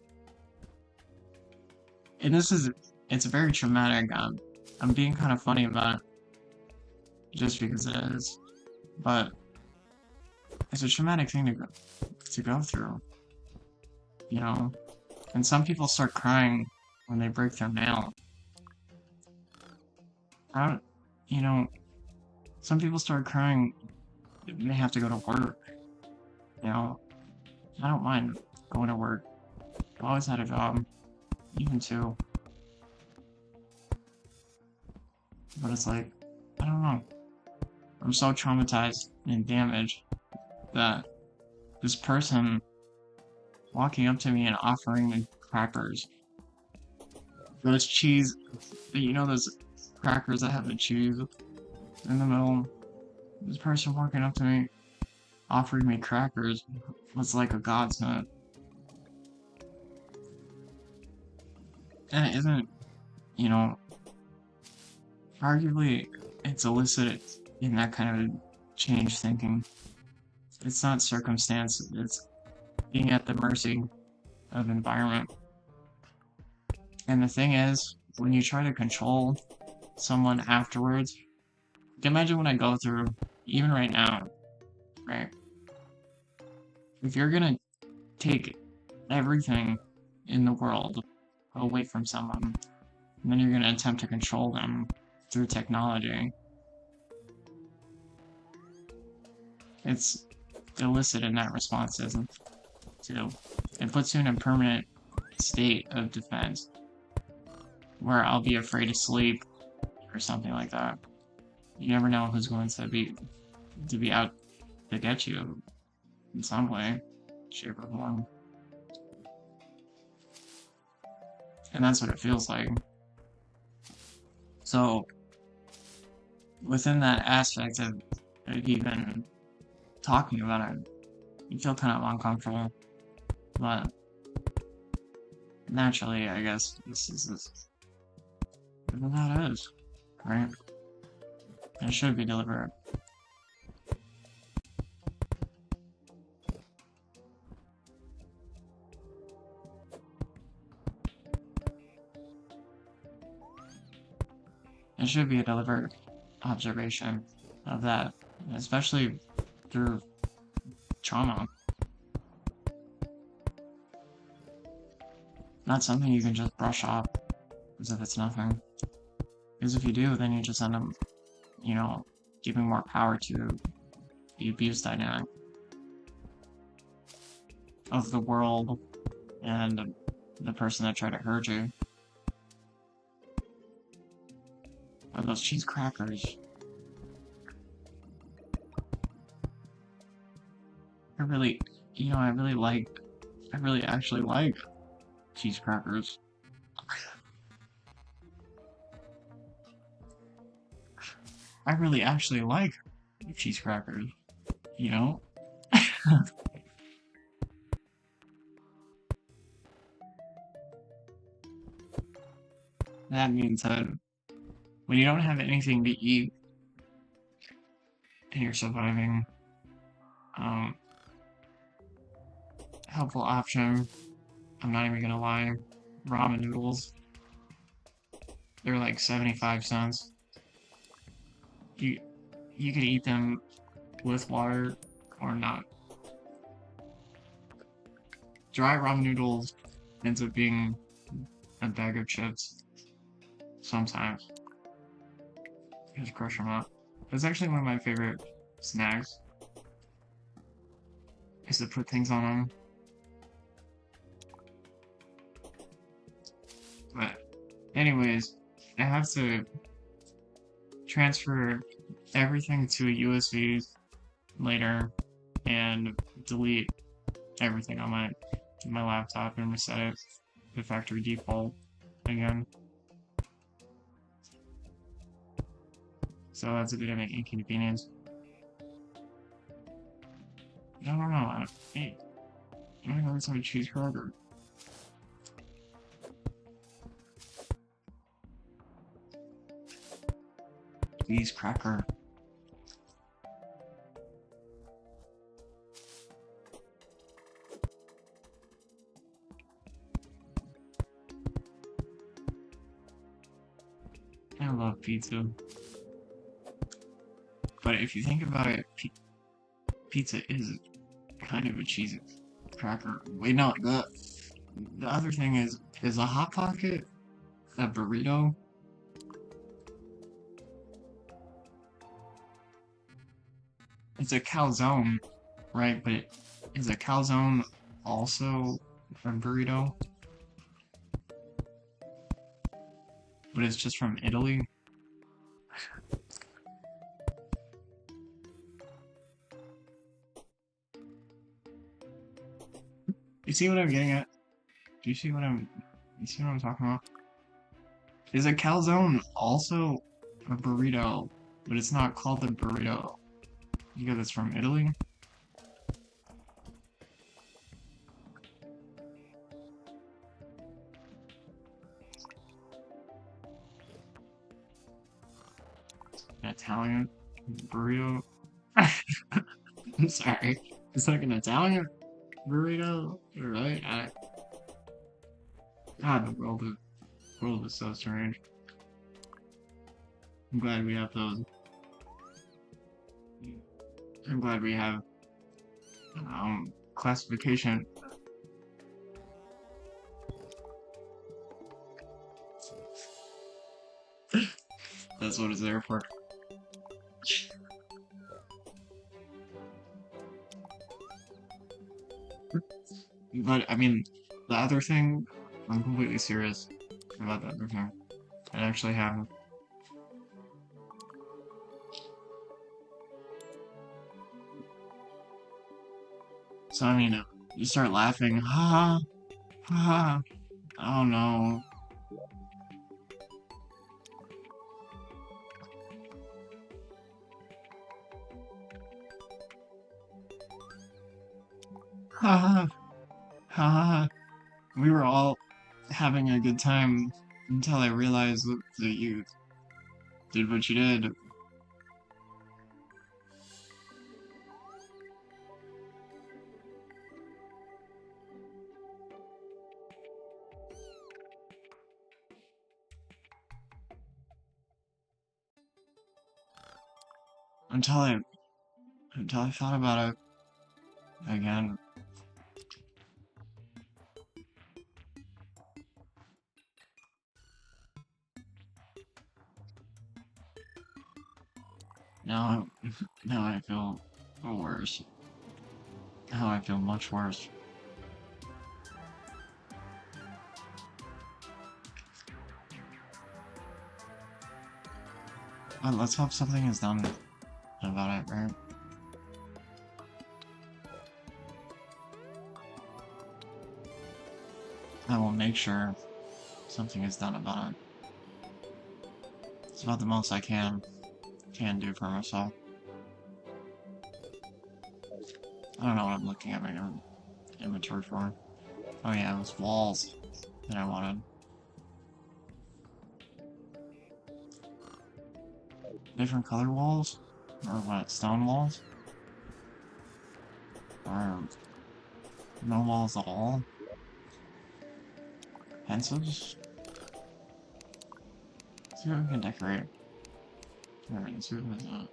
And it's very traumatic. I'm being kind of funny about it, just because it is, but it's a traumatic thing to go through, you know. And some people start crying when they break their nail. You know, some people start crying when they have to go to work. You know, I don't mind going to work. I've always had a job, even too. But it's like, I don't know. I'm so traumatized and damaged that this person walking up to me and offering me crackers, those cheese, you know, those crackers that have the cheese in the middle. This person walking up to me, offering me crackers, was like a godsend. And it isn't, you know, arguably it's illicit in that kind of change thinking. It's not circumstance, it's being at the mercy of environment. And the thing is, when you try to control someone afterwards, imagine what I go through, even right now, right? If you're gonna take everything in the world away from someone, and then you're gonna attempt to control them through technology, it's illicit in that response, isn't it? Too. It puts you in a permanent state of defense, where I'll be afraid to sleep, or something like that. You never know who's going to be out to get you in some way, shape, or form. And that's what it feels like. So, within that aspect of even talking about it, you feel kind of uncomfortable. But naturally, I guess this is how it is, right? It should be deliberate. It should be a deliberate observation of that, especially through trauma. Not something you can just brush off as if it's nothing. Because if you do, then you just end up, you know, giving more power to the abuse dynamic of the world and the person that tried to hurt you. Or those cheese crackers. I really actually like cheese crackers. I really actually like cheese crackers, you know? That being said, when you don't have anything to eat and you're surviving, helpful option, I'm not even gonna lie, ramen noodles. They're like 75 cents. You can eat them with water or not. Dry ramen noodles ends up being a bag of chips sometimes. Just crush them up. That's actually one of my favorite snacks, is to put things on them. But anyways, I have to transfer everything to a USB later and delete everything on my laptop and reset it to factory default again. So that's a bit of an inconvenience. I don't know. Hey, I'm gonna go some cheese cracker. Cheese cracker. I love pizza. But if you think about it, pizza is kind of a cheese cracker. Wait, no, the other thing is a Hot Pocket a burrito? It's a calzone, right? But is a calzone also a burrito? But it's just from Italy? You see what I'm getting at? Do you see what I'm talking about? Is a calzone also a burrito, but it's not called a burrito because it's from Italy? An Italian burrito? I'm sorry. It's like an Italian burrito, right? God, the world is so strange. I'm glad we have those. I'm glad we have classification. That's what it's there for. But I mean, the other thing, I'm completely serious about the other thing. I actually have. So I mean, you start laughing, ha ha, oh no. Ha ha ha. We were all having a good time until I realized that you did what you did. Until I thought about it again. Now I feel worse. Now I feel much worse. But let's hope something is done about it, right? I will make sure something is done about it. It's about the most I can can do for myself. I don't know what I'm looking at my own inventory for. Oh yeah, it was walls that I wanted. Different color walls? Or what, stone walls? Or no walls at all? Fences? Let's see what we can decorate. Alright, let's see what that.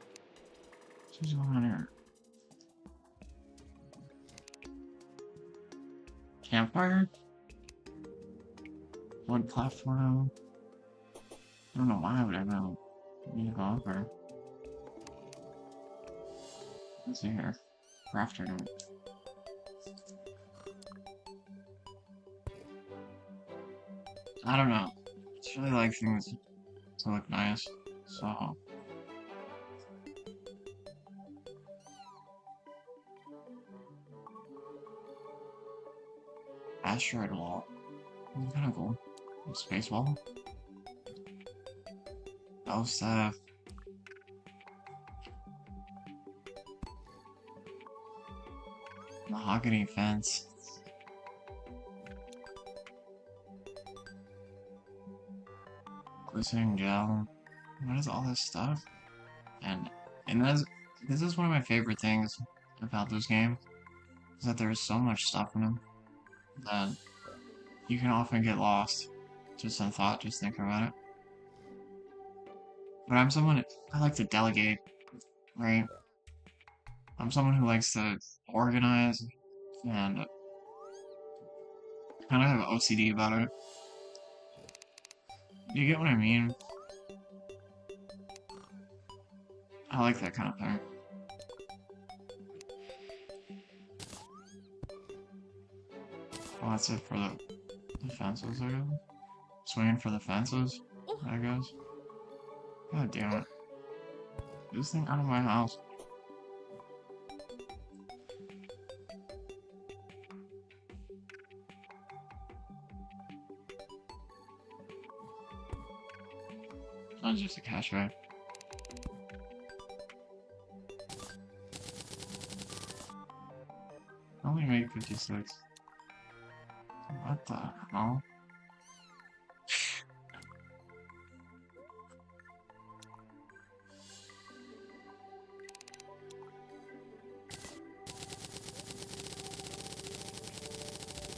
What's going on here? Campfire? Wood platform? I don't know why I would ever need to go over. Let's see here. Crafter. I don't know. I just really like things to look nice, so. Asteroid wall. Kind of cool. Space wall. Oh, stuff. Mahogany fence. Glistening gel. What is all this stuff? And this is one of my favorite things about this game, is that there's so much stuff in them that you can often get lost just in thought, just thinking about it. But I'm someone, I like to delegate, right? I'm someone who likes to organize and kind of have OCD about it. You get what I mean? I like that kind of thing. Well, that's it for the fences, I guess. Swinging for the fences, I guess. God damn it. Get this thing out of my house. Not just a cash bag. I only made 56. What the hell?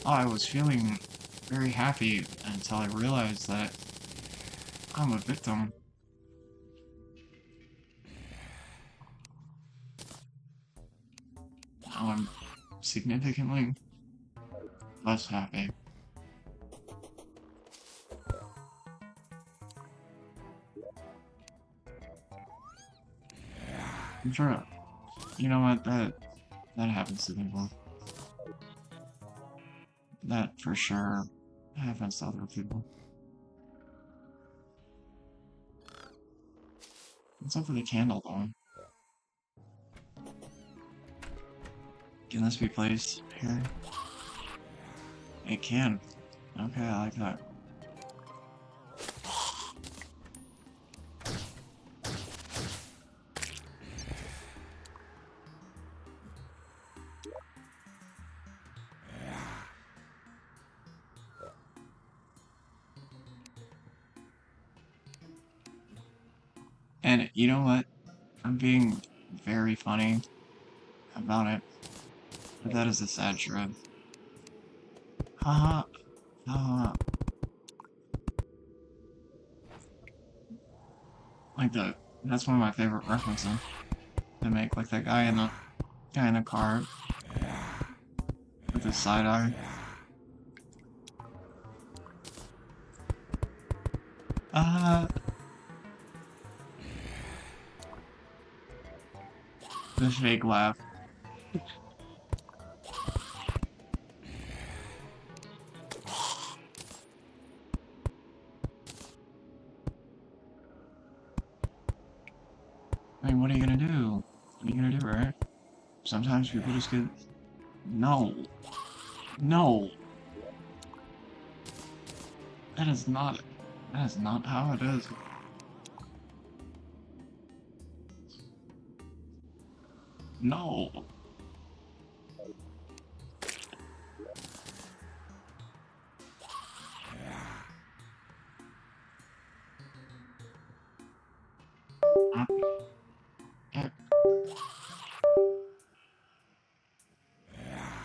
Oh, I was feeling very happy until I realized that I'm a victim. Now I'm significantly less happy. I'm sure, you know what, that happens to people. That for sure happens to other people. What's up with the candle though? Can this be placed here? It can. Okay, I like that. And you know what? I'm being very funny about it, but that is a sad truth. Haha. Haha. Like that's one of my favorite references to make, like that guy in the car with his side eye. The fake laugh. I mean, what are you gonna do? What are you gonna do, right? Sometimes people just get... No. No. That is not how it is. No.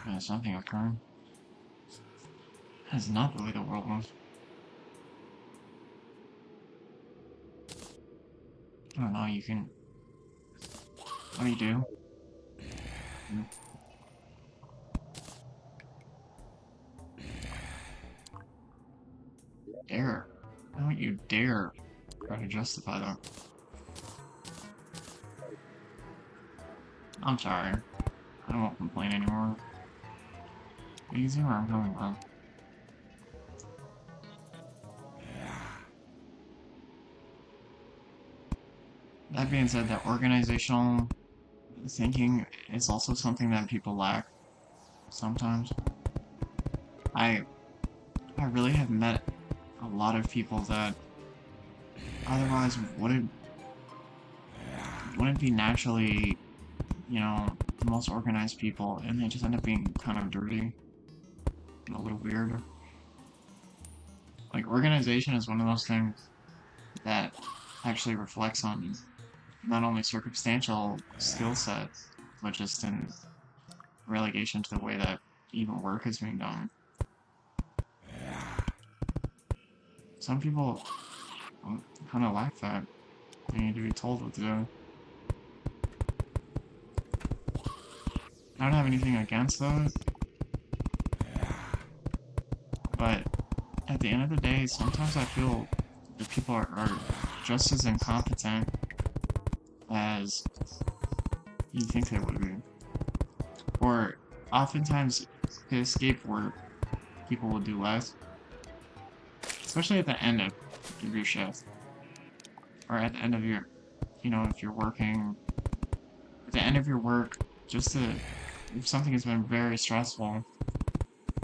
There's something occurring. That's not the way the world was. I don't know, you can... What do you do? Dare. Don't you dare try to justify that. I'm sorry. I won't complain anymore. You see where I'm coming from. That being said, that organizational thinking is also something that people lack sometimes. I really have met a lot of people that otherwise wouldn't be naturally, you know, the most organized people, and they just end up being kind of dirty and a little weird. Like, organization is one of those things that actually reflects on not only circumstantial skill sets, but just in relegation to the way that even work is being done. Some people kind of lack that. They need to be told what to do. I don't have anything against those, but at the end of the day, sometimes I feel that people are just as incompetent as you think they would be. Or oftentimes to escape work, people will do less. Especially at the end of your shift. Or at the end of your, you know, if you're working, at the end of your work, just to, if something has been very stressful,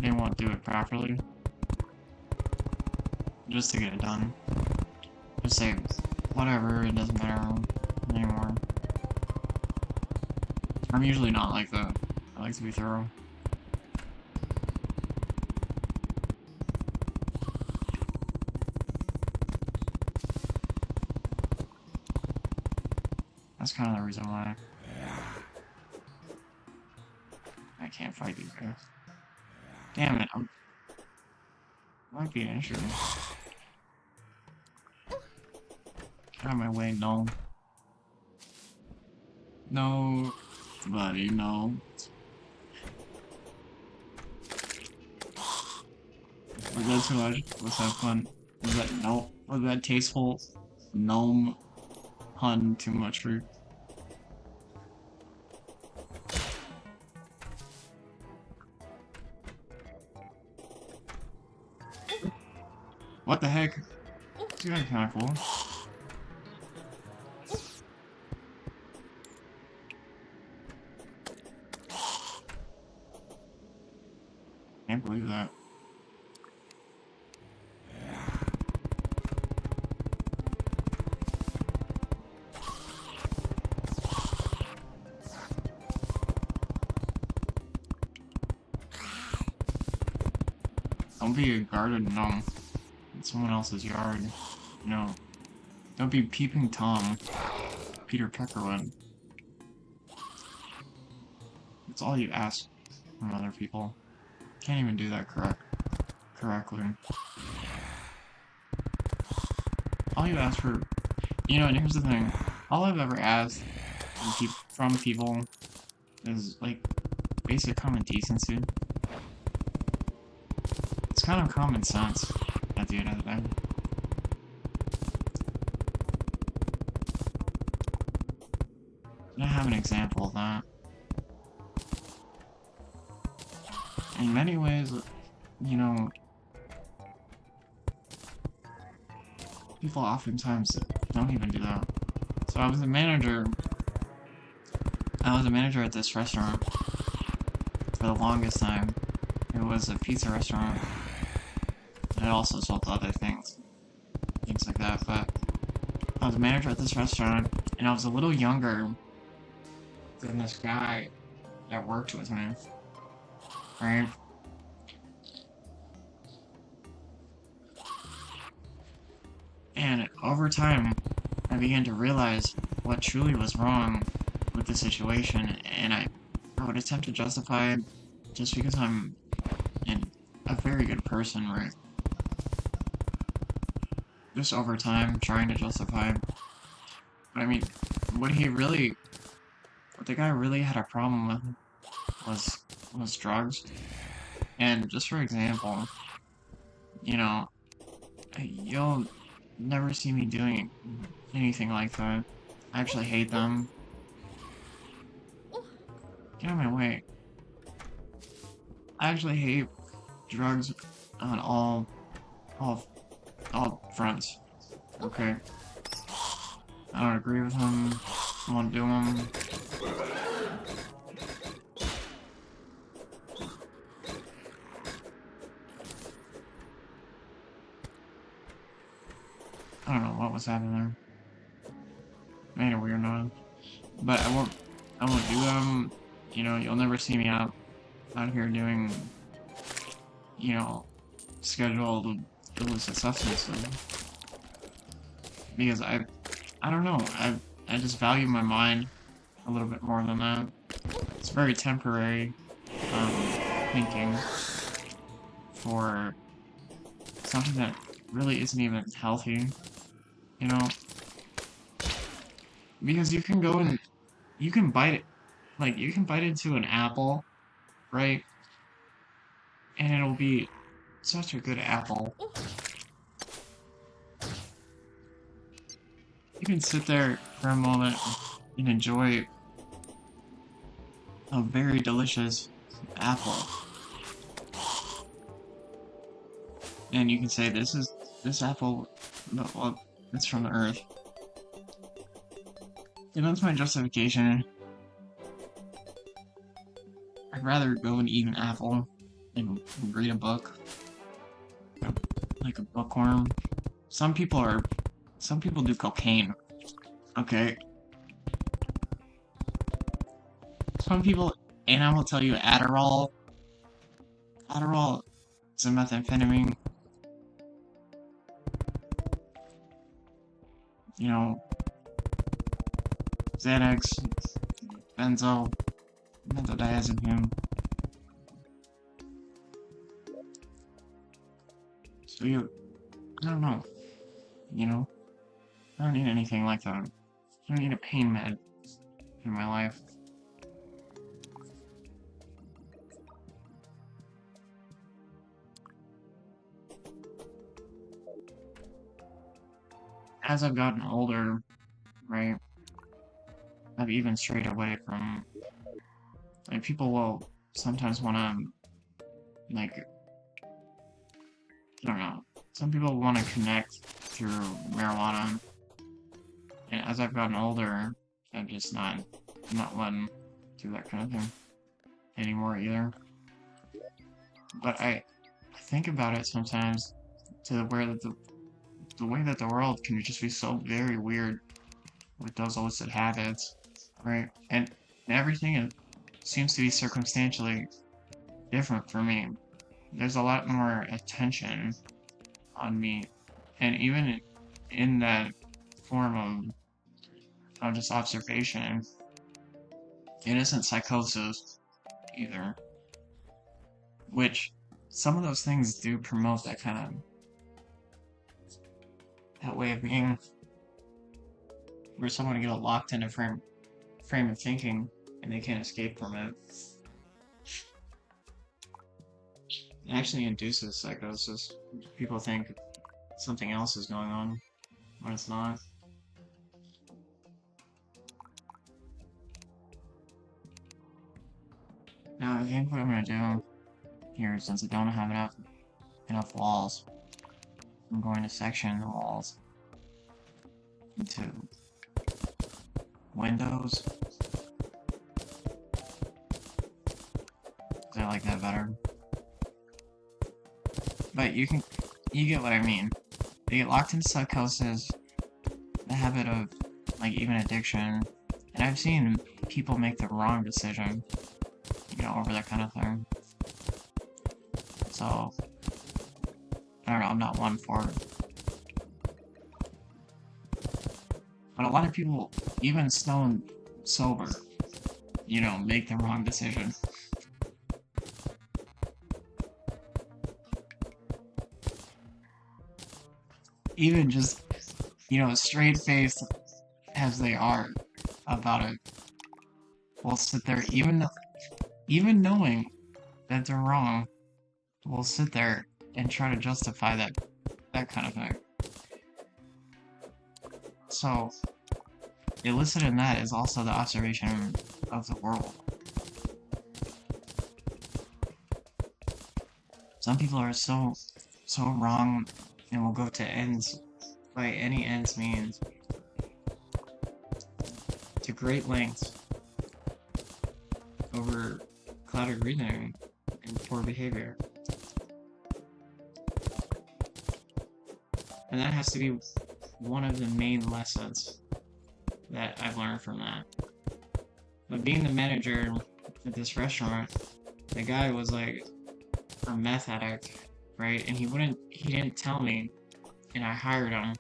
they won't do it properly. Just to get it done. Just say, whatever, it doesn't matter anymore. I'm usually not like that. I like to be thorough. That's kind of the reason why I can't fight these guys. Damn it, might be an issue. Get out of my way, no. No, buddy, no. Was that too much? Was that fun? Was that, no? Was that tasteful gnome pun too much for you? What the heck? It's kinda cool. Can't believe that. Don't be a guarded gnome in someone else's yard. You know, don't be peeping Tom, Peter Peckerwood. It's all you ask from other people. Can't even do that correctly. All you ask for, you know, and here's the thing, all I've ever asked from people is, like, basic common decency. It's kind of common sense at the end of the day. And I have an example of that. In many ways, you know, people oftentimes don't even do that. So I was a manager at this restaurant for the longest time. It was a pizza restaurant. And it also sold other things like that, but I was a manager at this restaurant, and I was a little younger than this guy that worked with me, right? And over time, I began to realize what truly was wrong with the situation, and I would attempt to justify it just because I'm a very good person, right? Just over time, trying to justify it. But I mean, what the guy really had a problem with was drugs. And just for example, you know, you'll never see me doing anything like that. I actually hate them. Get out of my way. I actually hate drugs on all fronts. Okay. I don't agree with them. I won't do them. I don't know what was happening there. Made a weird noise. But I won't do them. You know, you'll never see me out here doing, you know, scheduled illicit substances. Because I don't know, I just value my mind a little bit more than that. It's very temporary thinking for something that really isn't even healthy, you know? Because you can go and you can bite it, like you can bite into an apple, right? And it'll be such a good apple. You can sit there for a moment and enjoy a very delicious apple. And you can say, this apple, well, it's from the earth. And that's my justification. I'd rather go and eat an apple and read a book. Like a bookworm. Some people do cocaine. Okay. Some people, and I will tell you, Adderall is a methamphetamine. You know, Xanax, benzodiazepine. So I don't know, you know? I don't need anything like that. I don't need a pain med in my life. As I've gotten older, right, I've even strayed away from, like, people will sometimes want to, like, I don't know, some people want to connect through marijuana, and as I've gotten older, I'm just not letting do that kind of thing anymore either. But I think about it sometimes to where the way that the world can just be so very weird with those illicit habits, right? And everything seems to be circumstantially different for me. There's a lot more attention on me, and even in that form of just observation, it isn't psychosis either. Which some of those things do promote that kind of that way of being, where someone can get locked in a frame of thinking and they can't escape from it. It actually induces psychosis. People think something else is going on when it's not. Now, I think what I'm gonna do here, since I don't have enough walls, I'm going to section the walls into windows. I like that better. But you get what I mean. They get locked into psychosis, the habit of, like, even addiction, And I've seen people make the wrong decision, over that kind of thing. So, I don't know, I'm not one for it. But a lot of people, even stone sober, make the wrong decision. Even just, straight-faced as they are about it, will sit there, even knowing that they're wrong, will sit there and try to justify that kind of thing. So, illicit in that is also the observation of the world. Some people are so wrong and will go to ends by any ends means, to great lengths, over clouded reasoning and poor behavior. And that has to be one of the main lessons that I've learned from that. But being the manager at this restaurant, the guy was like a meth addict, right? And he didn't tell me, and I hired him.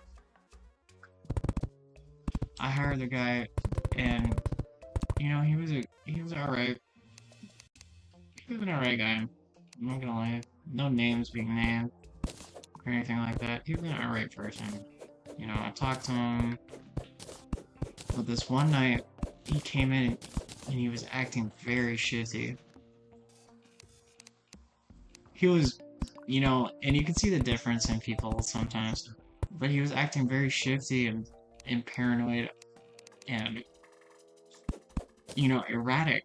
I hired the guy, and he was alright. He was an alright guy. I'm not gonna lie. No names being named or anything like that. He was an alright person. I talked to him. But this one night, he came in and he was acting very shitty. He was, and you can see the difference in people sometimes. But he was acting very shifty and paranoid and, erratic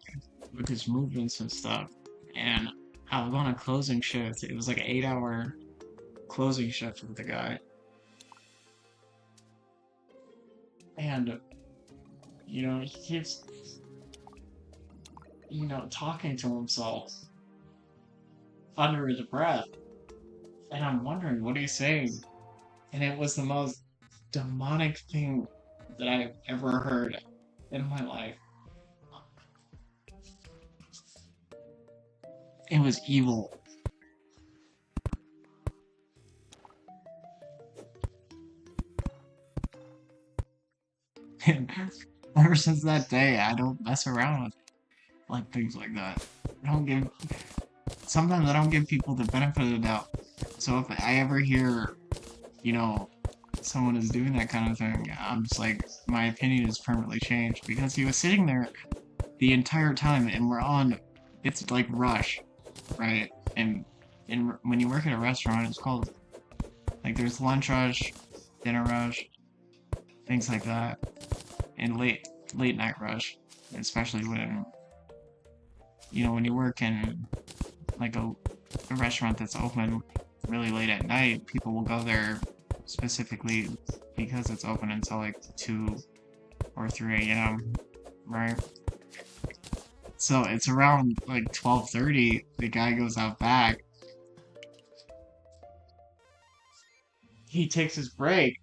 with his movements and stuff. And I was on a closing shift. It was like an 8-hour closing shift with the guy. And, he keeps, talking to himself under his breath. And I'm wondering what he's saying. And it was the most demonic thing that I've ever heard in my life. It was evil. And ever since that day, I don't mess around with things like that. Sometimes I don't give people the benefit of the doubt. So if I ever hear, someone is doing that kind of thing, I'm just like, my opinion is permanently changed, because he was sitting there the entire time, and it's like rush, right? And when you work at a restaurant, it's called, there's lunch rush, dinner rush, things like that, and late night rush, especially when you work in a restaurant that's open really late at night. People will go there specifically because it's open until 2 or 3 a.m., right? So it's around 12:30, the guy goes out back. He takes his break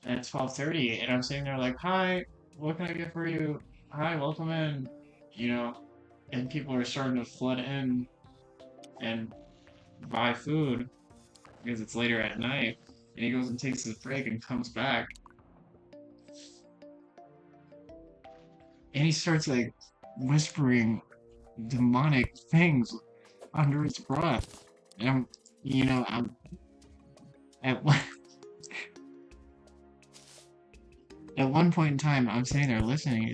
at 12:30, and I'm sitting there like, hi, what can I get for you? Hi, welcome in, and people are starting to flood in and buy food because it's later at night. And he goes and takes his break and comes back. And he starts whispering demonic things under his breath. And I'm at one point in time, I'm sitting there listening.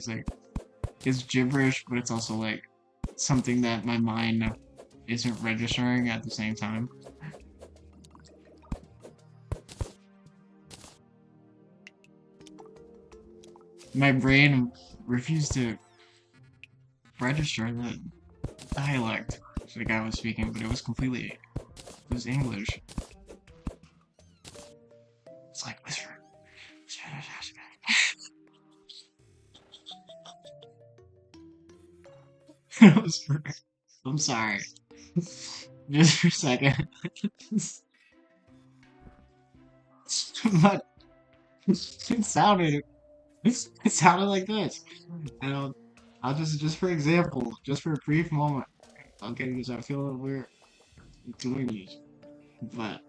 It's gibberish, but it's also something that my mind isn't registering at the same time. My brain refused to register the dialect the guy was speaking, but it was English. It's like whisper. I'm sorry. Just for a second. But it sounded It sounded like this. And I'll just for example, just for a brief moment, okay, because I feel that we're doing these, but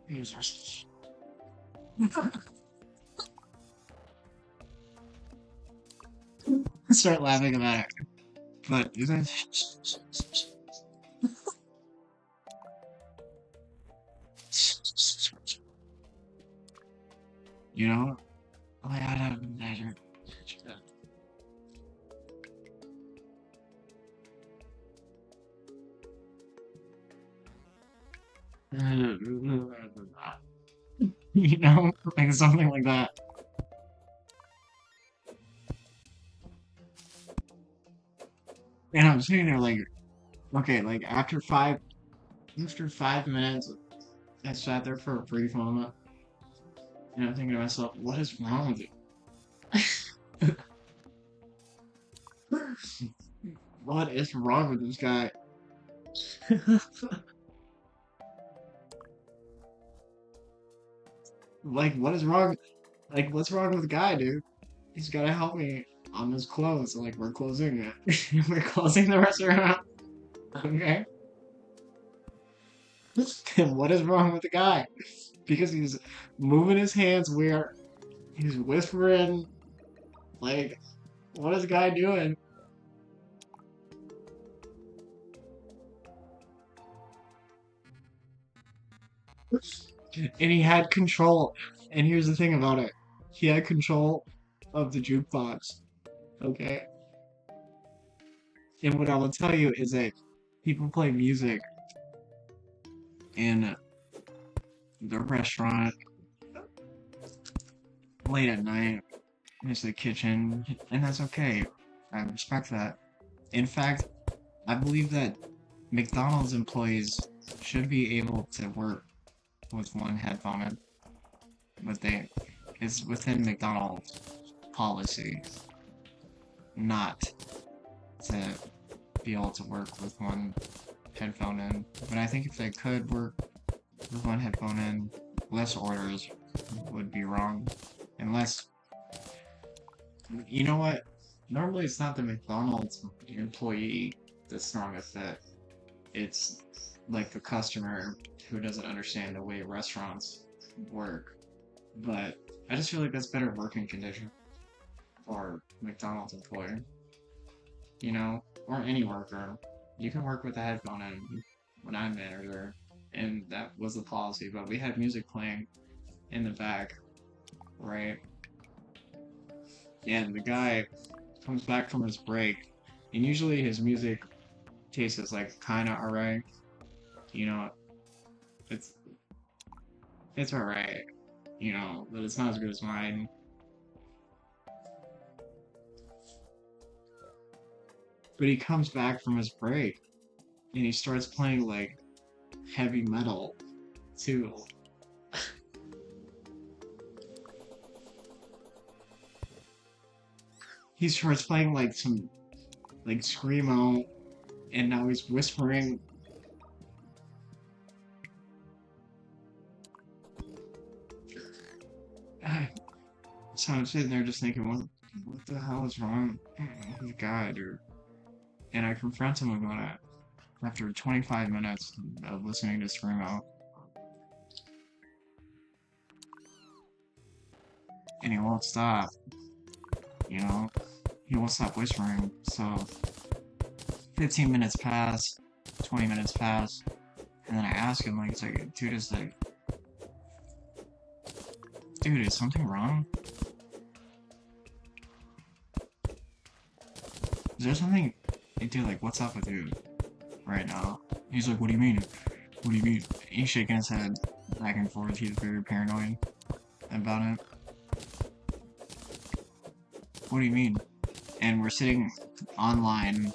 here's our start laughing about it. But is that you know? I don't measure. You know, like something like that. And I'm sitting there like, okay, like after 5 minutes, I sat there for a brief moment, and I'm thinking to myself, what is wrong with you? What is wrong with this guy? Like, what is wrong? Like, what's wrong with the guy, dude? He's gotta help me on this close. Like, we're closing it. We're closing the restaurant. Okay? And what is wrong with the guy? Because he's moving his hands weird. He's whispering. Like, what is the guy doing? And he had control. And here's the thing about it. He had control of the jukebox. Okay? And what I will tell you is that people play music in the restaurant late at night. It's the kitchen. And that's okay. I respect that. In fact, I believe that McDonald's employees should be able to work with one headphone in, but it's within McDonald's policy not to be able to work with one headphone in. But I think if they could work with one headphone in, less orders would be wrong. Unless, you know what? Normally it's not the McDonald's employee that's wrong with it. It's like the customer who doesn't understand the way restaurants work. But I just feel like that's better working condition for McDonald's employee. You know, or any worker. You can work with a headphone in when I'm manager, and that was the policy. But we had music playing in the back, right? And the guy comes back from his break, and usually his music taste is like kind of alright. You know, it's alright. You know, but it's not as good as mine. But he comes back from his break, and he starts playing like heavy metal too. He starts playing like some like screamo, and now he's whispering. So I'm sitting there just thinking, what the hell is wrong with this guy, dude? And I confront him about it after 25 minutes of listening to screamo. And he won't stop. You know? He won't stop whispering. So 15 minutes pass, 20 minutes pass, and then I ask him, like, it's like, dude, is something wrong? Is there something, dude, like, what's up with you right now? He's like, what do you mean? What do you mean? He's shaking his head back and forth. He's very paranoid about it. What do you mean? And we're sitting online.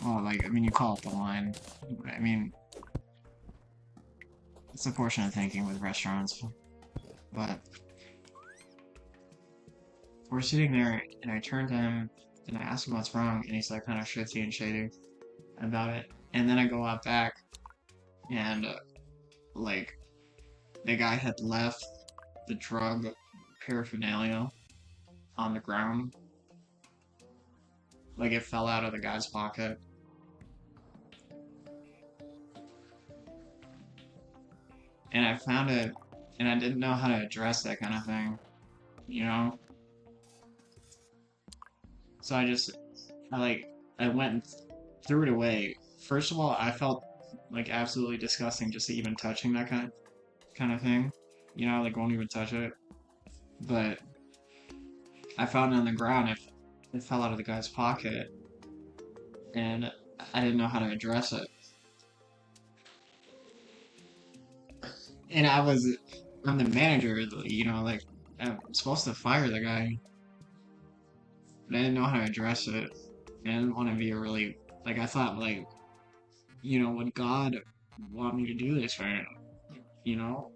Well, like, I mean, you call it the line. I mean, it's unfortunate thinking with restaurants. But we're sitting there, and I turn to him, and I ask him what's wrong, and he's like kind of shitty and shady about it. And then I go out back, and like the guy had left the drug paraphernalia on the ground. Like it fell out of the guy's pocket. And I found it, and I didn't know how to address that kind of thing, you know? So I went and threw it away. First of all, I felt like absolutely disgusting just even touching that kind of thing. You know, like won't even touch it. But I found it on the ground. It fell out of the guy's pocket, and I didn't know how to address it. And I'm the manager, you know, like I'm supposed to fire the guy. But I didn't know how to address it. And I didn't want to be a really, like, I thought, like, you know, would God want me to do this right now? You know?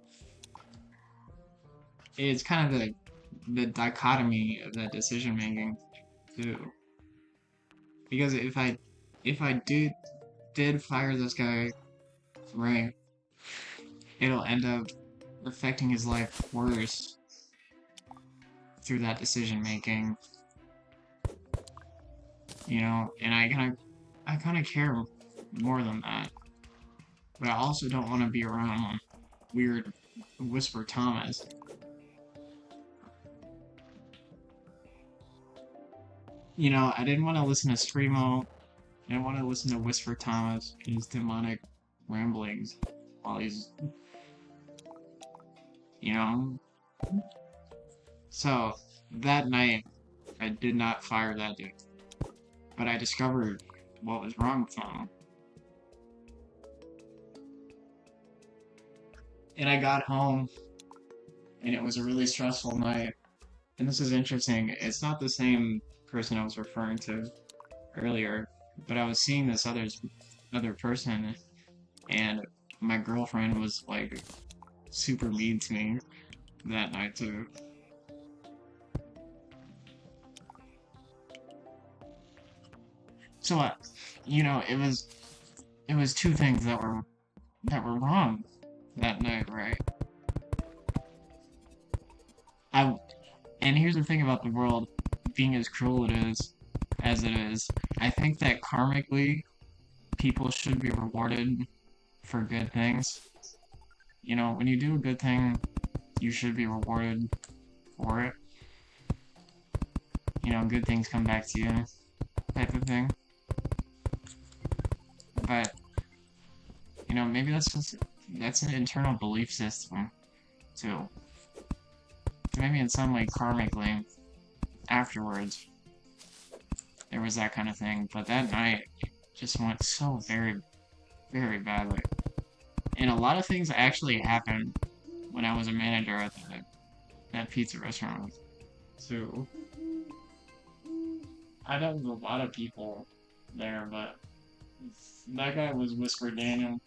It's kind of the dichotomy of that decision making, too. Because if I did fire this guy, right, it'll end up affecting his life worse through that decision making. You know, and I kind of care more than that. But I also don't want to be around weird Whisper Thomas. You know, I didn't want to listen to Screamo. I didn't want to listen to Whisper Thomas and his demonic ramblings while he's, you know. So, that night, I did not fire that dude. But I discovered what was wrong with him. And I got home, and it was a really stressful night. And this is interesting. It's not the same person I was referring to earlier, but I was seeing this other person, and my girlfriend was like super mean to me that night too. So, you know, it was two things that were wrong that night, right? And here's the thing about the world being as cruel as it is. I think that karmically, people should be rewarded for good things. You know, when you do a good thing, you should be rewarded for it. You know, good things come back to you, type of thing. But, you know, maybe that's an internal belief system, too. Maybe in some way, karmically, afterwards, there was that kind of thing. But that night just went so very, very badly. And a lot of things actually happened when I was a manager at that pizza restaurant, too. I know a lot of people there, but that guy was Whisper Daniel.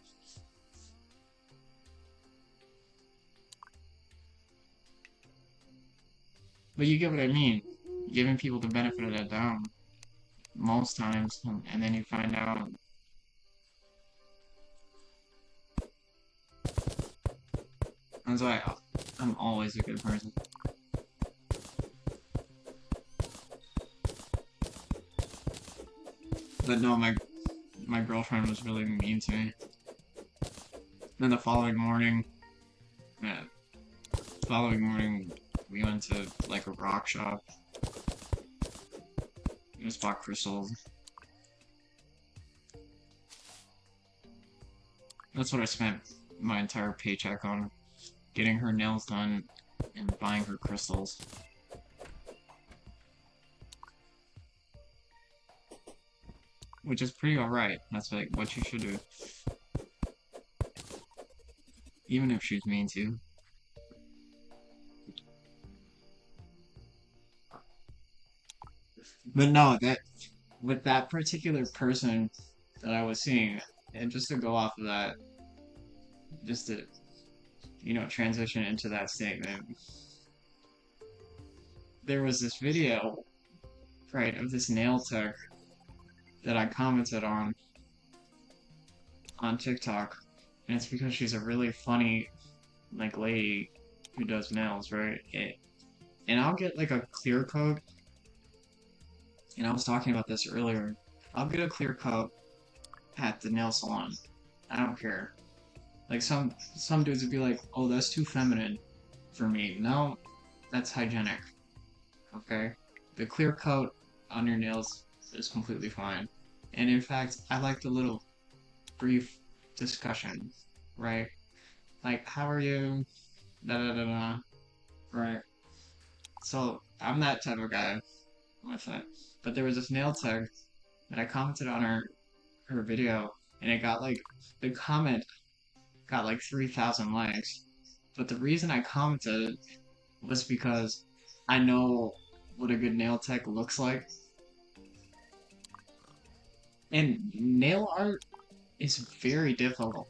But you get what I mean. Giving people the benefit of the doubt most times, and then you find out. That's why I'm always a good person. But no, my girlfriend was really mean to me. Then the following morning, we went to like a rock shop. We just bought crystals. That's what I spent my entire paycheck on. Getting her nails done and buying her crystals. Which is pretty alright. That's like what you should do. Even if she's mean to you. But no, with that particular person that I was seeing, and just to go off of that, just to, you know, transition into that statement, there was this video, right, of this nail tech that I commented on TikTok, and it's because she's a really funny, like, lady who does nails, right? and I'll get like a clear coat, and I was talking about this earlier. I'll get a clear coat at the nail salon. I don't care. Like some dudes would be like, "Oh, that's too feminine for me." No, that's hygienic. Okay, the clear coat on your nails is completely fine. And in fact, I like the little brief discussion, right? Like, how are you? Da da da da. Right. So I'm that type of guy with it. But there was this nail tech that I commented on her video, and it got like the comment got like 3,000 likes. But the reason I commented was because I know what a good nail tech looks like. And nail art is very difficult.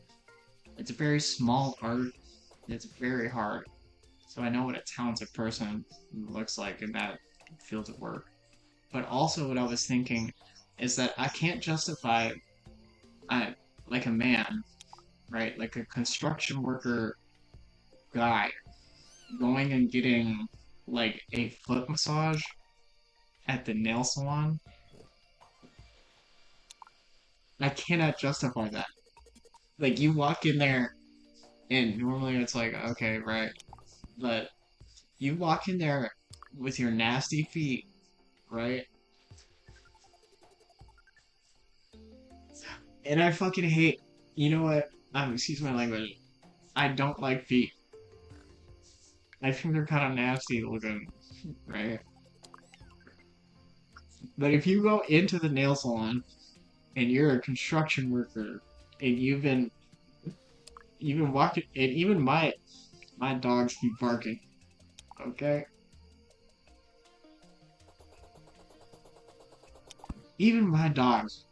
It's a very small art. It's very hard. So I know what a talented person looks like in that field of work. But also what I was thinking is that I can't justify like a man, right? Like a construction worker guy going and getting like a foot massage at the nail salon. I cannot justify that. Like you walk in there and normally it's like, okay, right. But you walk in there with your nasty feet, right? And I fucking hate, you know what? Excuse my language. I don't like feet. I think they're kind of nasty looking, right? But if you go into the nail salon and you're a construction worker and you've been walking, and even my dogs keep barking, okay? Even my dogs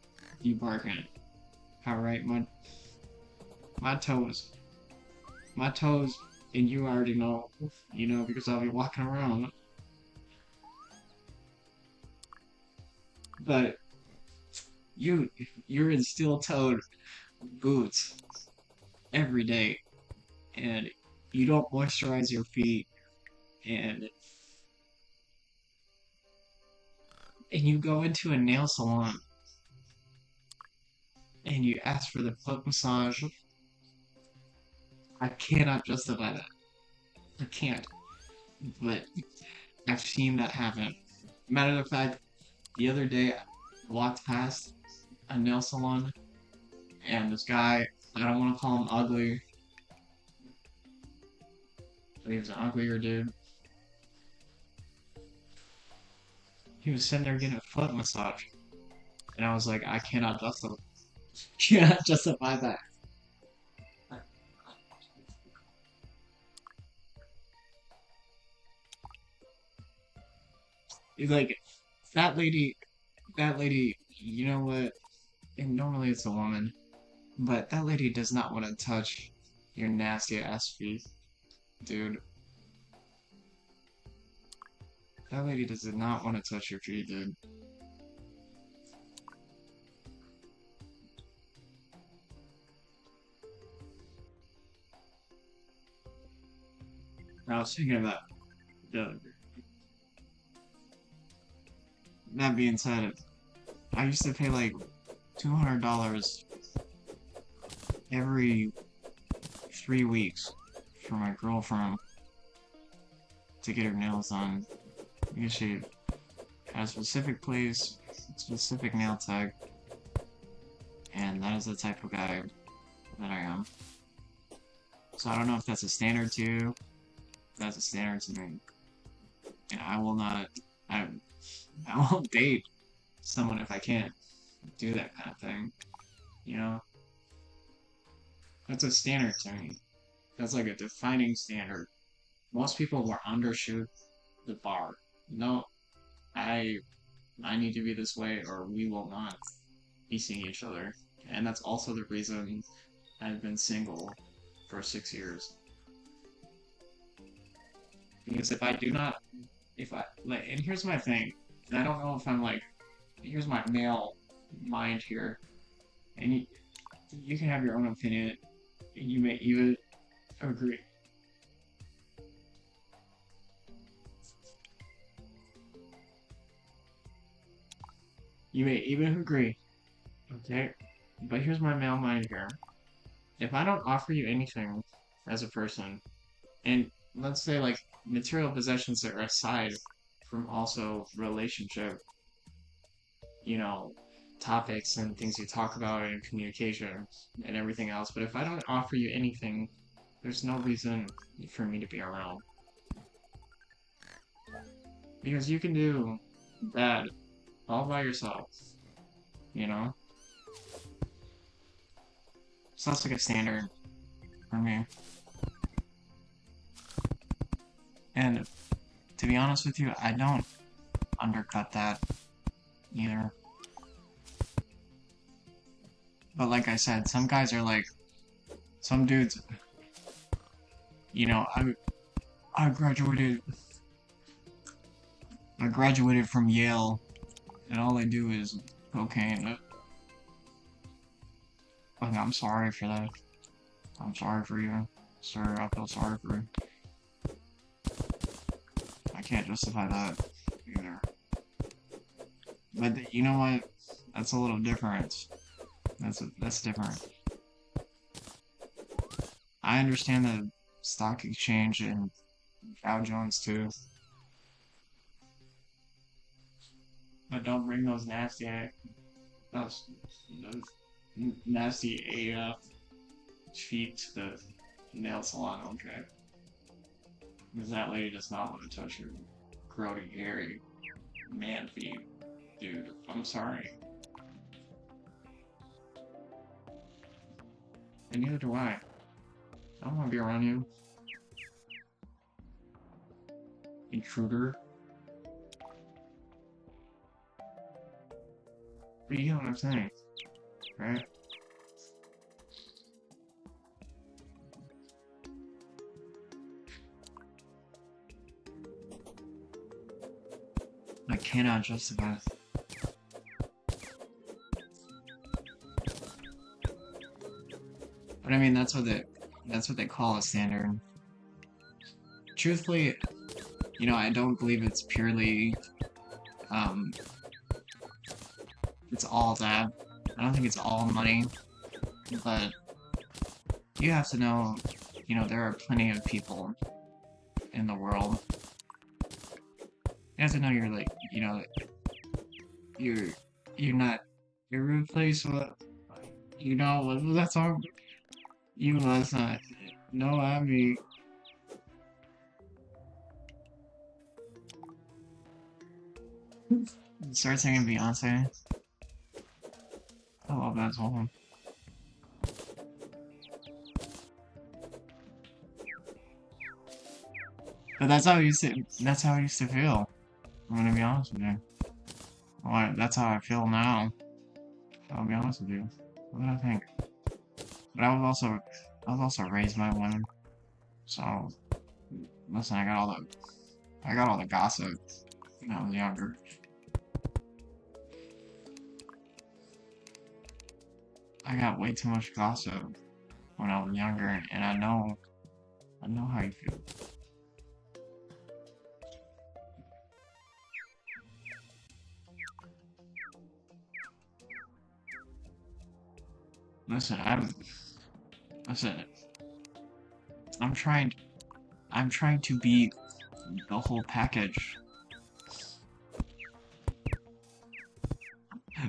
keep barking. All right, my toes, my toes, and you already know, because I'll be walking around. But you're in steel-toed boots every day, and you don't moisturize your feet, and you go into a nail salon and you ask for the foot massage. I cannot justify that. I can't. But I've seen that happen. Matter of fact, the other day I walked past a nail salon and this guy, I don't want to call him ugly, but he was an uglier dude. He was sitting there getting a foot massage. And I was like, I cannot justify cannot justify that. He's like, that lady, you know what? And normally it's a woman, but that lady does not want to touch your nasty ass feet, dude. That lady does not want to touch your feet, dude. I was thinking about the, that being said, I used to pay like $200 every 3 weeks for my girlfriend to get her nails done because she had a specific place, specific nail tag, and that is the type of guy that I am. So I don't know if that's a standard to you. That's a standard to me. And I will not. I won't date someone if I can't do that kind of thing. You know, that's a standard to me. That's like a defining standard. Most people will undershoot the bar. No, I I need to be this way, or we will not be seeing each other. And that's also the reason I've been single for 6 years. Because if I do not, if I like, and here's my thing, and I don't know if I'm like, here's my male mind here, and you can have your own opinion, and you may even agree. You may even agree, okay? But here's my male mind here. If I don't offer you anything as a person, and let's say like material possessions are aside from also relationship, you know, topics and things you talk about in communication and everything else, but if I don't offer you anything, there's no reason for me to be around. Because you can do that all by yourself, you know? So that's like a standard for me. And to be honest with you, I don't undercut that either. But like I said, some guys are like, some dudes, you know, I graduated from Yale, and all I do is cocaine. Like, I'm sorry for that. I'm sorry for you, sir. I feel sorry for you. I can't justify that either. But you know what? That's a little different. That's different. I understand the stock exchange and Dow Jones too. But don't bring those those nasty AF feet to the nail salon, okay? Because that lady does not want to touch your grody, hairy man feet, dude. I'm sorry. And neither do I. I don't want to be around you. Intruder. But you get what I'm saying, right? I cannot justify. But I mean, that's what they call a standard. Truthfully, you know, I don't believe it's purely, it's all that. I don't think it's all money, but you have to know, you know, there are plenty of people in the world. You have to know you're like, you know, you're not irreplaceable. You know, what was that song? You must not know I mean. Start singing Beyonce. I love that song. But that's how I used to feel. I'm gonna be honest with you. Well, that's how I feel now. I'll be honest with you. What do I think? But I was also raised by women. So listen, I got all the gossip when I was younger. I got way too much gossip when I was younger, and I know how you feel. Listen, I'm trying to be the whole package.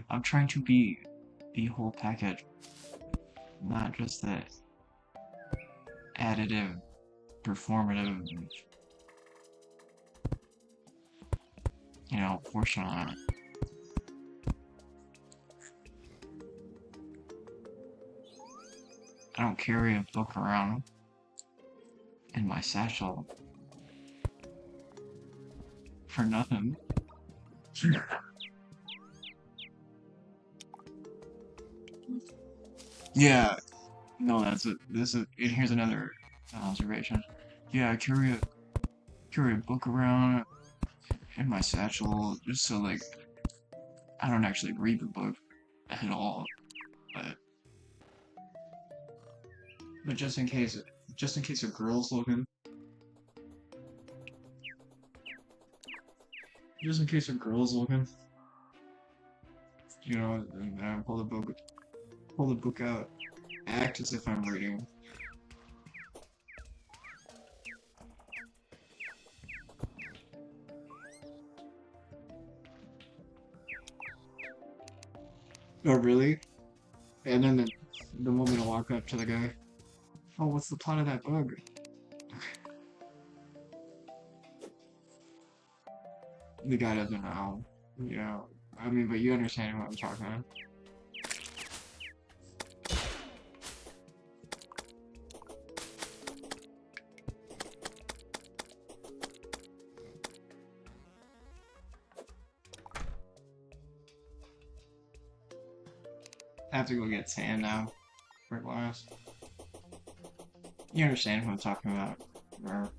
I'm trying to be the whole package, not just the additive, performative, you know, portion on it. I don't carry a book around in my satchel for nothing. Yeah, no, that's it. And here's another observation. Yeah, I carry a book around in my satchel just so like I don't actually read the book at all, but just in case a girl's looking. Just in case a girl's looking. you know, and I pull the book out, act as if I'm reading. Oh, really? And then the woman will walk up to the guy. Oh, what's the plot of that book? The guy doesn't know. You know, I mean, but you understand what I'm talking about. I have to go get sand now for glass. You understand what I'm talking about. Or...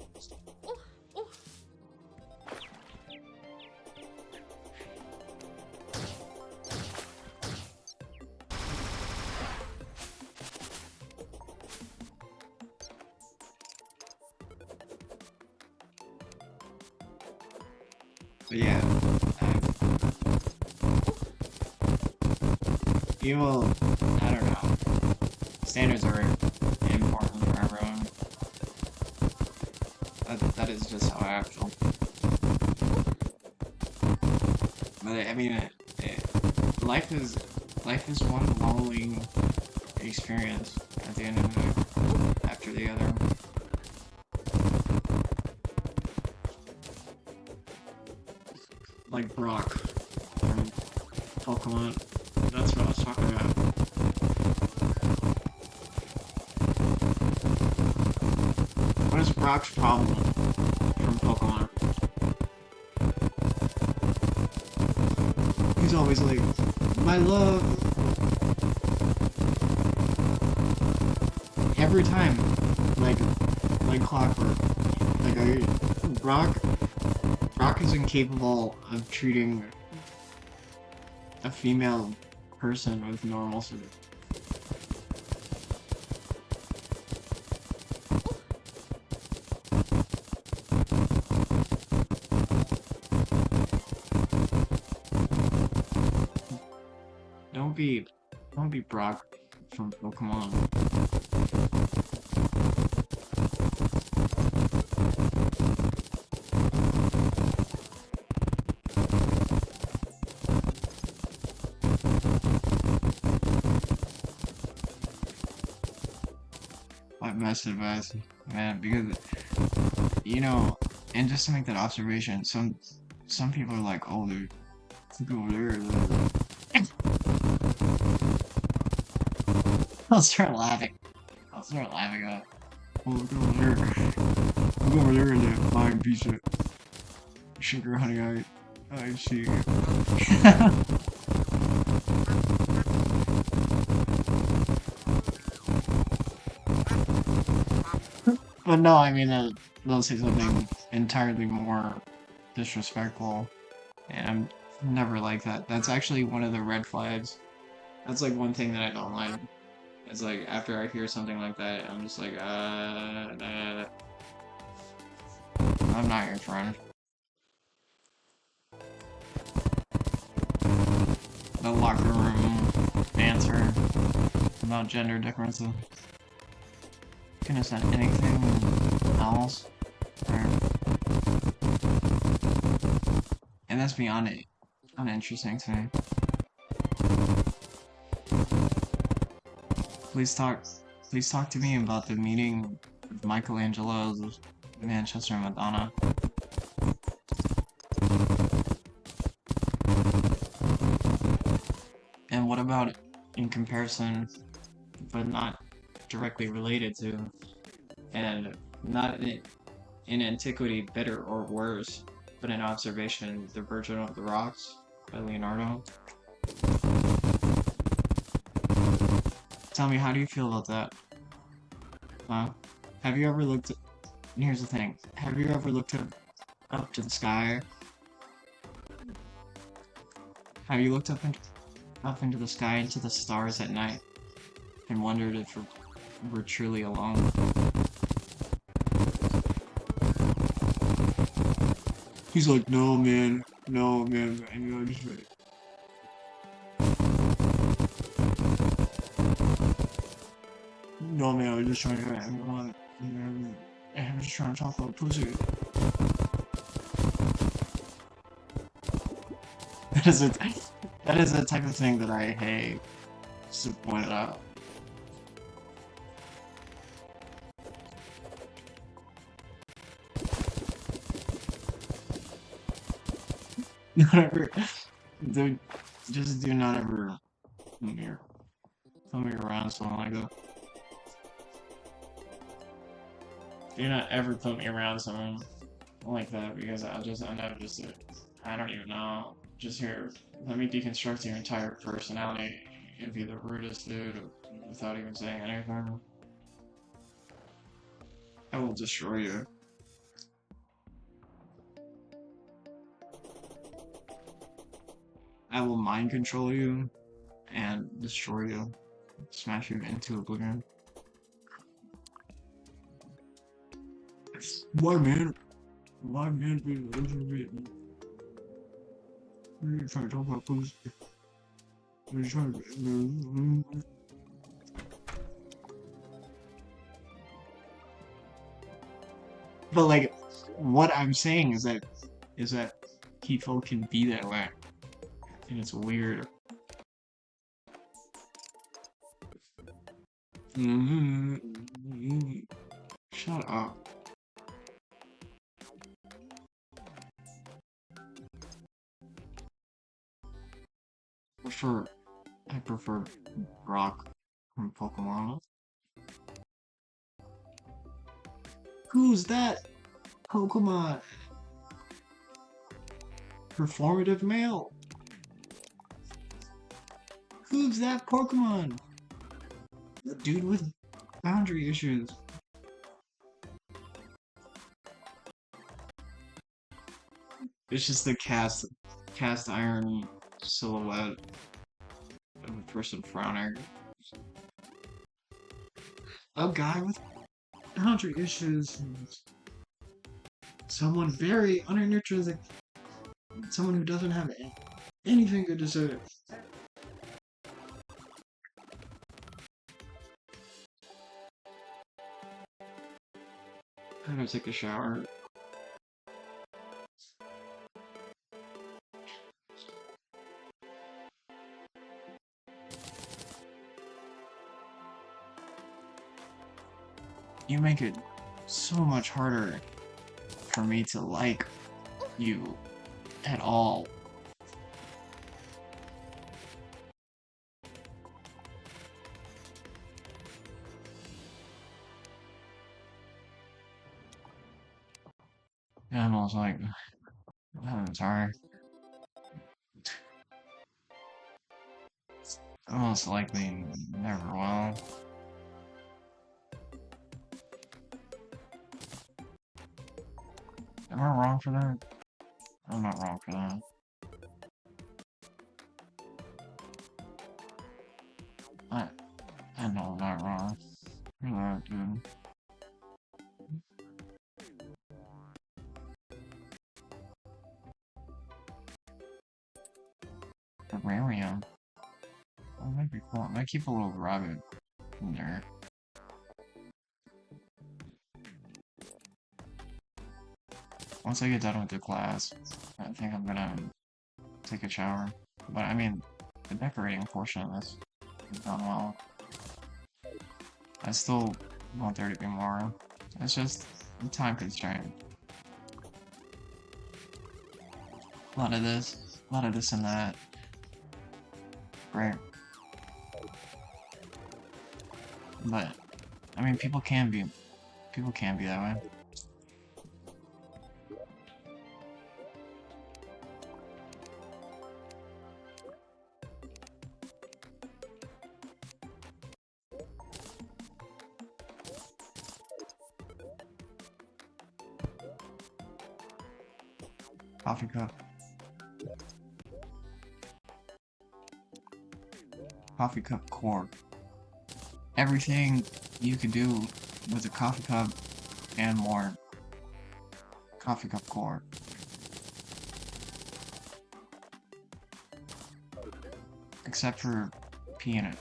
But yeah, you will, I don't know, standards are important for everyone. That is just how I feel. But I mean, life is one lonely experience at the end of the day, after the other. Like Brock from Pokemon. That's what I was talking about. What is Brock's problem from Pokemon? He's always like, my love. Every time, like clockwork. Like Brock is incapable of treating a female person with normalcy. Don't be Brock from Pokemon. What best advice, man? Because you know, and just to make that observation, some people are like, oh, dude, look over there. I'll start laughing. At, oh, look over there. Look over there in that fine piece of sugar honey I see. But no, I mean, they'll say something entirely more disrespectful, and I'm never like that. That's actually one of the red flags. That's like one thing that I don't like. It's like, after I hear something like that, I'm just like, I'm not your friend. The locker room answer about gender differences. Couldn't have said anything else. And that's beyond it. Uninteresting to me. Please talk to me about the meeting with Michelangelo's Manchester Madonna. And what about in comparison, but not directly related to, and not in antiquity better or worse, but in observation, The Virgin of the Rocks by Leonardo? Tell me, how do you feel about that? Huh? Have you ever looked at... Here's the thing. Have you ever looked up to the sky? Have you looked up into the sky, into the stars at night, and wondered if we're truly alone? He's like, no, man. And you're just like... No man, I was just trying to. I'm just trying to talk about pussy. That is a type of thing that I hate. Just to point it out. Not ever, dude. Just do not ever put me around someone like that. Do not ever put me around someone like that because I never just I don't even know. Just here, let me deconstruct your entire personality and be the rudest dude without even saying anything. I will destroy you. I will mind control you and destroy you. Smash you into oblivion. Why man? Why man? What are you trying to talk about, please? What are you trying to... But like, what I'm saying is that people can be that way, and it's weird. Shut up. I prefer Brock from Pokemon. Who's that Pokemon? Performative male? Who's that Pokemon? The dude with boundary issues. It's just the cast iron silhouette of a person frowning. A guy with boundary issues. Someone very unenergetic. Someone who doesn't have anything good to say. I'm gonna take a shower. You make it so much harder for me to like you at all. Yeah, I'm almost like, I'm sorry. Almost likely never will. Am I wrong for that? I'm not wrong for that. I know I'm not wrong. You're not, dude. Terrarium. Oh, might be cool. I might keep a little rabbit in there. Once I get done with the class, I think I'm gonna take a shower. But I mean, the decorating portion of this is done well. I still want there to be more. It's just a time constraint. A lot of this and that. Right. But I mean, people can be that way. Coffee cup. Coffee cup core. Everything you can do with a coffee cup and more. Coffee cup core. Except for pee in it.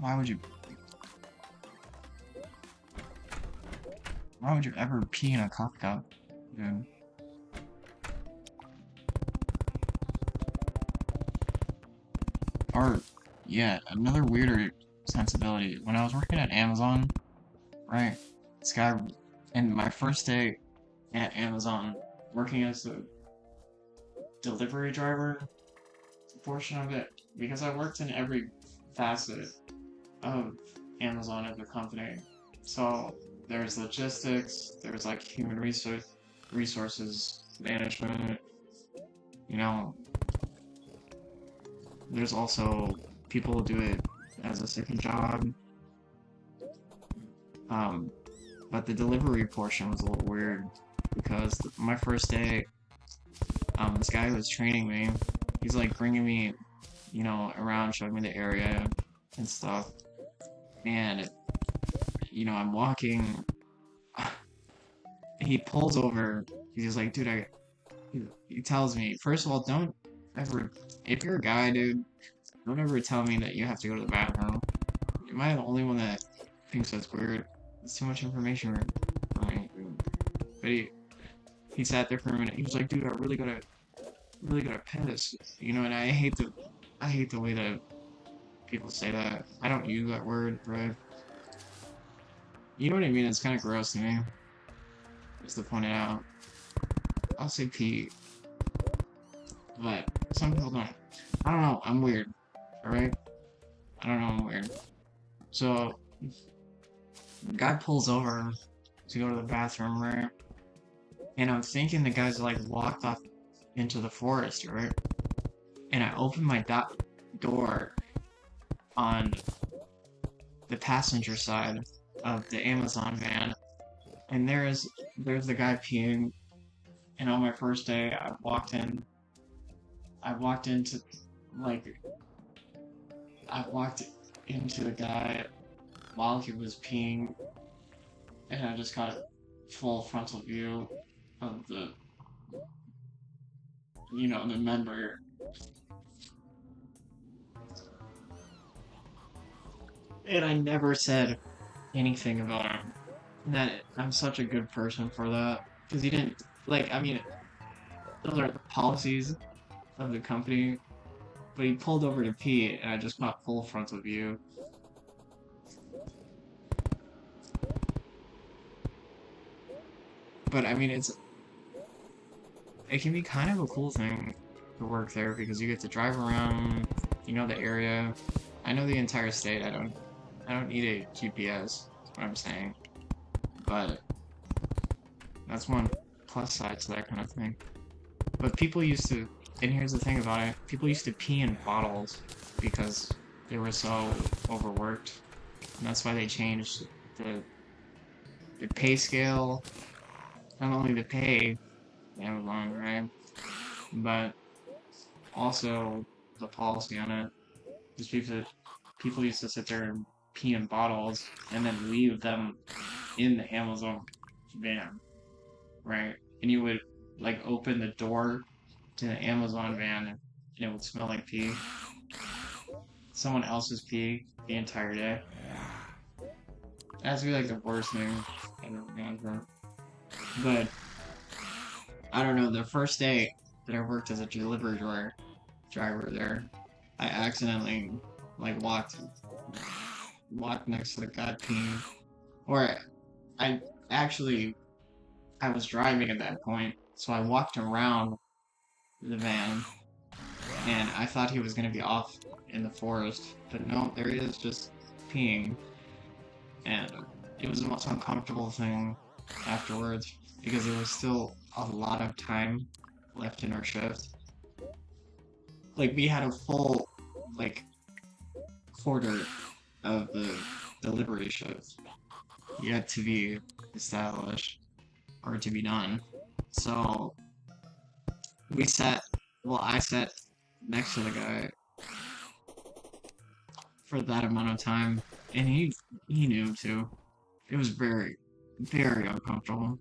Why would you? Why would you ever pee in a coffee cup, dude? Or, yeah, another weirder sensibility. When I was working at Amazon, right? This guy, in my first day at Amazon, working as a delivery driver portion of it, because I worked in every facet of Amazon as a company. So there's logistics, there's like human resources management, you know, there's also people who do it as a second job. But the delivery portion was a little weird because my first day, this guy who was training me, he's like bringing me, you know, around, showing me the area and stuff. And, you know, I'm walking, he pulls over, he's just like, dude, he tells me, first of all, don't ever, if you're a guy, dude, don't ever tell me that you have to go to the bathroom. Am I the only one that thinks that's weird? It's too much information for me. But he sat there for a minute. He was like, dude, I really gotta piss. You know, and I hate the way that people say that. I don't use that word, right? You know what I mean? It's kind of gross to me. Just to point it out. I'll say pee. But some people don't. I don't know. I'm weird. Alright? I don't know. I'm weird. So, the guy pulls over to go to the bathroom, right? And I'm thinking the guy's like walked off into the forest, right? And I open my door on the passenger side of the Amazon van, and there's the guy peeing. And on my first day, I walked into the guy while he was peeing, and I just got a full frontal view of the, you know, the member. And I never said anything about him. That I'm such a good person for that. Because he didn't, like, I mean, those are the policies of the company. But he pulled over to pee, and I just got full frontal view. But I mean, it can be kind of a cool thing to work there because you get to drive around, you know the area. I know the entire state. I don't need a GPS, is what I'm saying. But that's one plus side to that kind of thing. But people used to, and here's the thing about it, people used to pee in bottles because they were so overworked. And that's why they changed the pay scale. Not only the pay, Amazon, right? But also the policy on it. Just people used to sit there and pee in bottles and then leave them in the Amazon van, right? And you would like open the door to the Amazon van and it would smell like pee. Someone else's pee the entire day. That's be like the worst thing ever. But I don't know, the first day that I worked as a delivery driver there, I accidentally like walked next to the guy peeing. Or I was driving at that point, so I walked around the van and I thought he was gonna be off in the forest, but no, there he is just peeing. And it was the most uncomfortable thing afterwards because there was still a lot of time left in our shift. Like we had a full like quarter of the delivery shift yet to be established or to be done. So I sat next to the guy for that amount of time, and he knew too. It was very, very uncomfortable.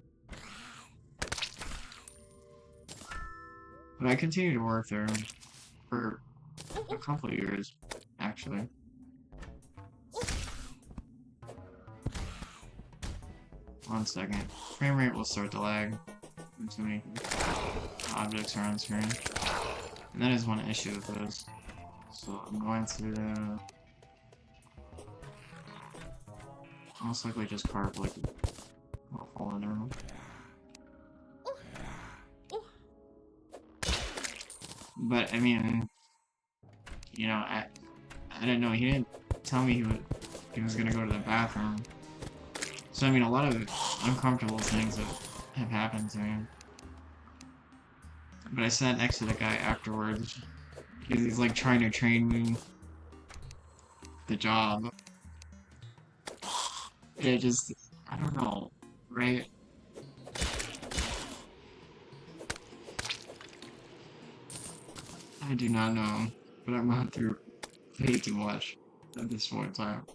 But I continued to work there for a couple of years, actually. 1 second. Frame rate will start to lag when too many objects are on screen. And that is one issue with this. So I'm going to most likely just carve like a hole in there. But I mean, you know, I didn't know, he didn't tell me he was gonna go to the bathroom. So I mean, a lot of uncomfortable things have happened to me. But I sat next to the guy afterwards because he's like trying to train me the job. It just, I don't know, right? I do not know, but I'm going through way too much at this point in time.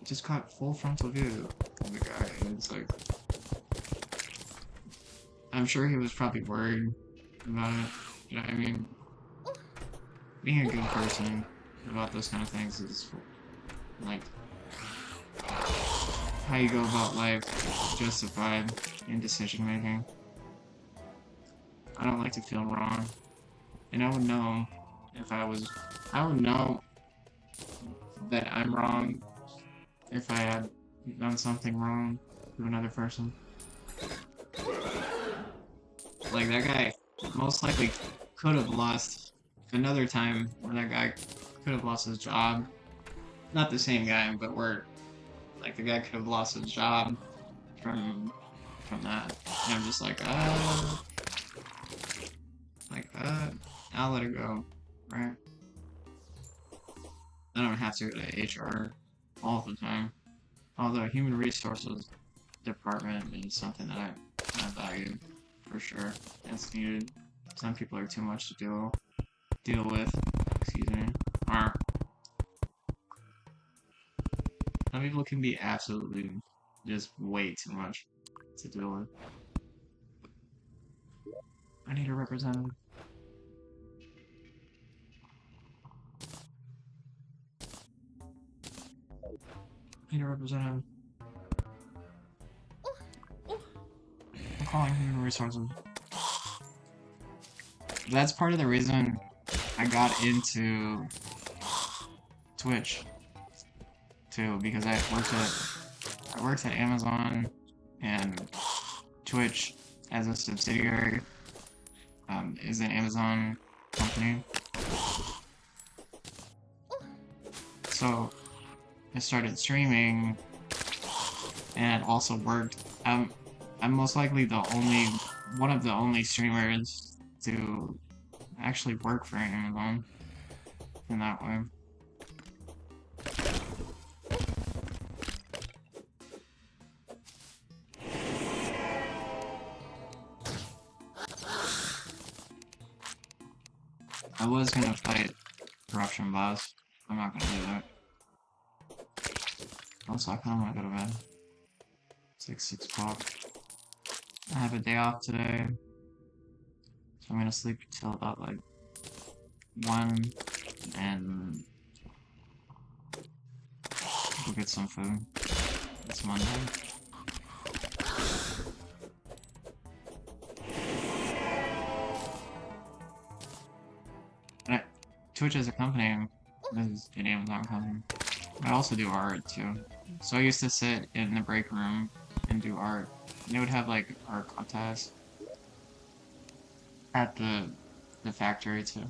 Just caught full frontal view of the guy, and it's like, I'm sure he was probably worried about it. You know what I mean? Being a good person about those kind of things is like how you go about life, justified in decision making. I don't like to feel wrong, and I would know if I would know that I'm wrong if I had done something wrong to another person. Like, that guy most likely could have lost another time where that guy could have lost his job. Not the same guy, but where, like, the guy could have lost his job from that. And I'm just like, I'll let it go, right? I don't have to go to HR all the time. Although human resources department is something that I value for sure. It's needed. Some people are too much to deal with. Excuse me. Or some people can be absolutely just way too much to deal with. I need a representative. I'm calling human resources. That's part of the reason I got into Twitch too, because I worked at Amazon, and Twitch as a subsidiary is an Amazon company. So I started streaming, and it also worked. I'm most likely one of the only streamers to actually work for Amazon in that way. I was gonna fight Corruption Boss. I'm not gonna do that. Also, I kinda wanna go to bed. It's like 6 o'clock. I have a day off today, so I'm gonna sleep until about like 1 and go get some food. It's Monday. Twitch as a company is an Amazon company. I also do art too. So I used to sit in the break room and do art. And they would have like art contests at the factory too.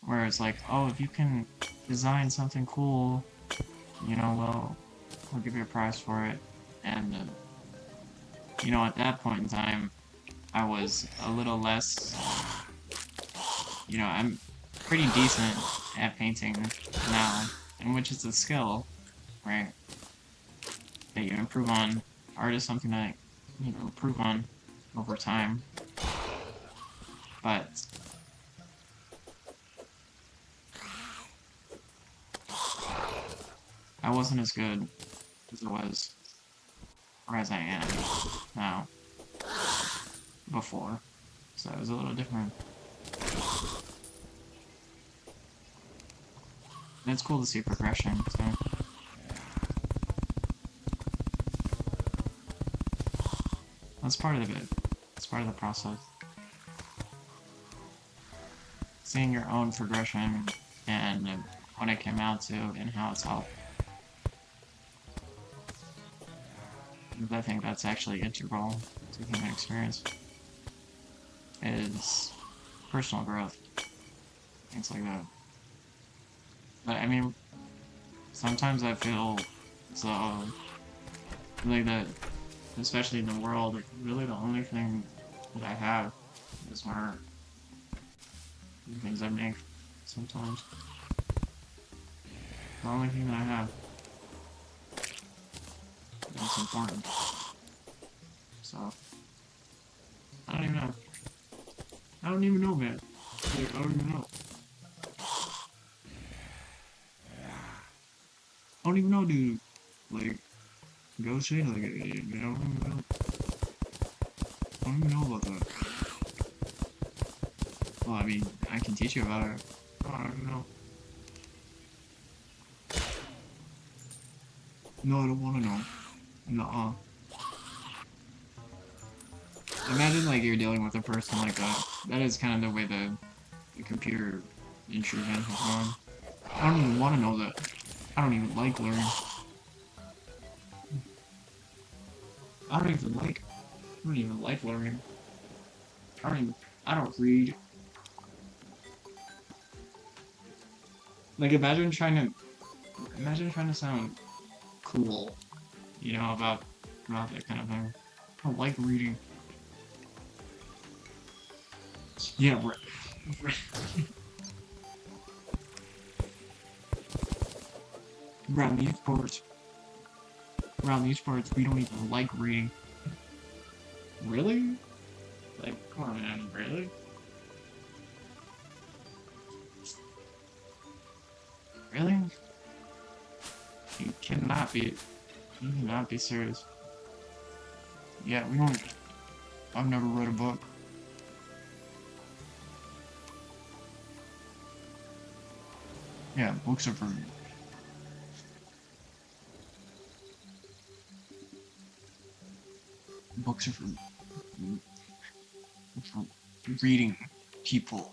Where it's like, oh, if you can design something cool, you know, we'll give you a prize for it. And you know, at that point in time, I was a little less, you know, I'm pretty decent at painting now, and which is a skill, right, that you improve on. Art is something that you improve on over time, but I wasn't as good as I was, or as I am now, before, so it was a little different. And it's cool to see progression, so. That's part of it. It's part of the process. Seeing your own progression and what it came out to and how it's helped. I think that's actually integral to human experience. Is personal growth. Things like that. But I mean, sometimes I feel so like that, especially in the world, really the only thing that I have is my art. The things I make sometimes. The only thing that I have. That's important. So I don't even know. I don't even know, man. Like, I don't even know. I don't even know, dude. Like, go say like, I don't even know. I don't even know about that. Well, I mean, I can teach you about it. I don't even know. No, I don't want to know. Nuh-uh. Imagine, like, you're dealing with a person like that. That is kind of the way the computer intrusion has gone. I don't even want to know that. I don't even like learning. I don't even like learning. I don't read. Like, imagine trying to sound cool, you know, about that kind of thing. I don't like reading. Yeah, around these parts, we don't even like reading. Really? Like, come on, man, really? Really? You cannot be serious. Yeah, we don't. I've never read a book. Yeah, books are for. Books are for reading people.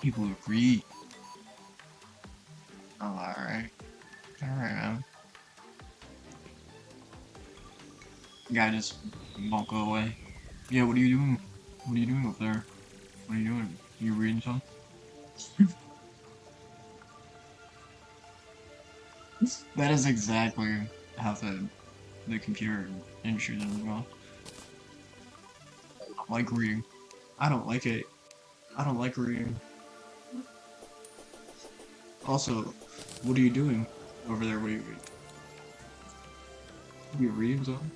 People who read. Oh, alright. Alright, man. Guy just won't go away. Yeah, what are you doing? What are you doing up there? What are you doing? You reading something? That is exactly how the computer industry does well. I don't like reading. I don't like it. I don't like reading. Also, what are you doing over there? What are you reading? Are you reading something?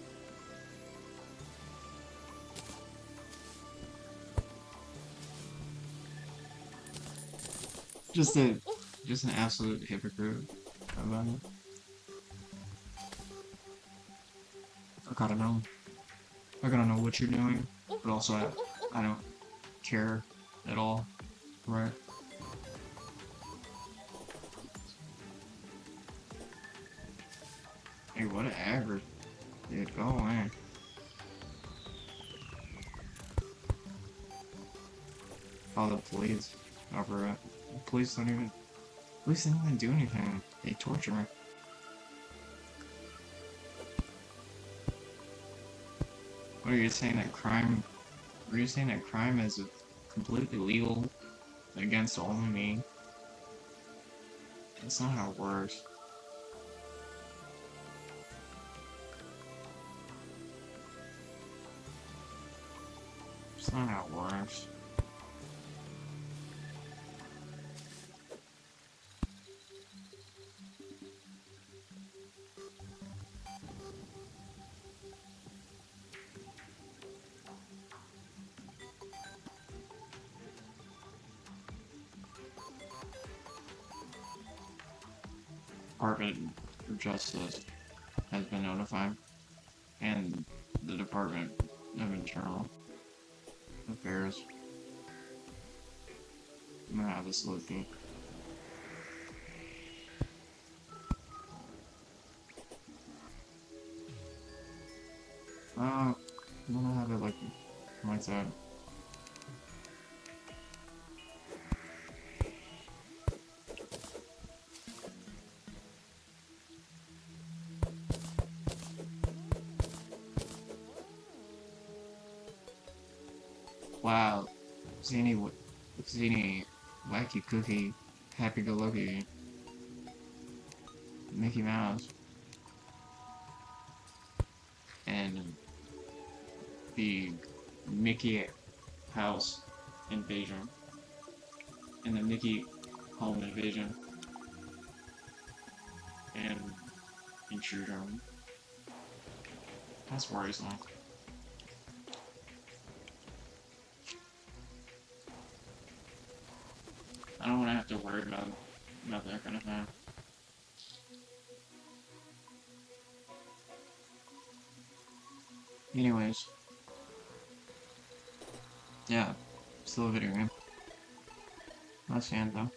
Just an absolute hypocrite about it. I gotta know. I gotta know what you're doing, but also I don't care at all, right? Hey, whatever. Dude, go away. Call the police over it. Police don't even do anything. They torture me. What are you saying that crime? Are you saying that crime is completely legal against only me? That's not how it works. That's not how it works. Department of Justice has been notified, and the Department of Internal Affairs. I'm gonna have this look good. I'm gonna have it like that. Wow, zany, zany, wacky cookie, happy-go-lucky, Mickey Mouse, and the Mickey House invasion, and the Mickey home invasion, and intrusion. That's worrisome. I don't want to have to worry about that kind of thing. Anyways, yeah, still a video game. That's the end though.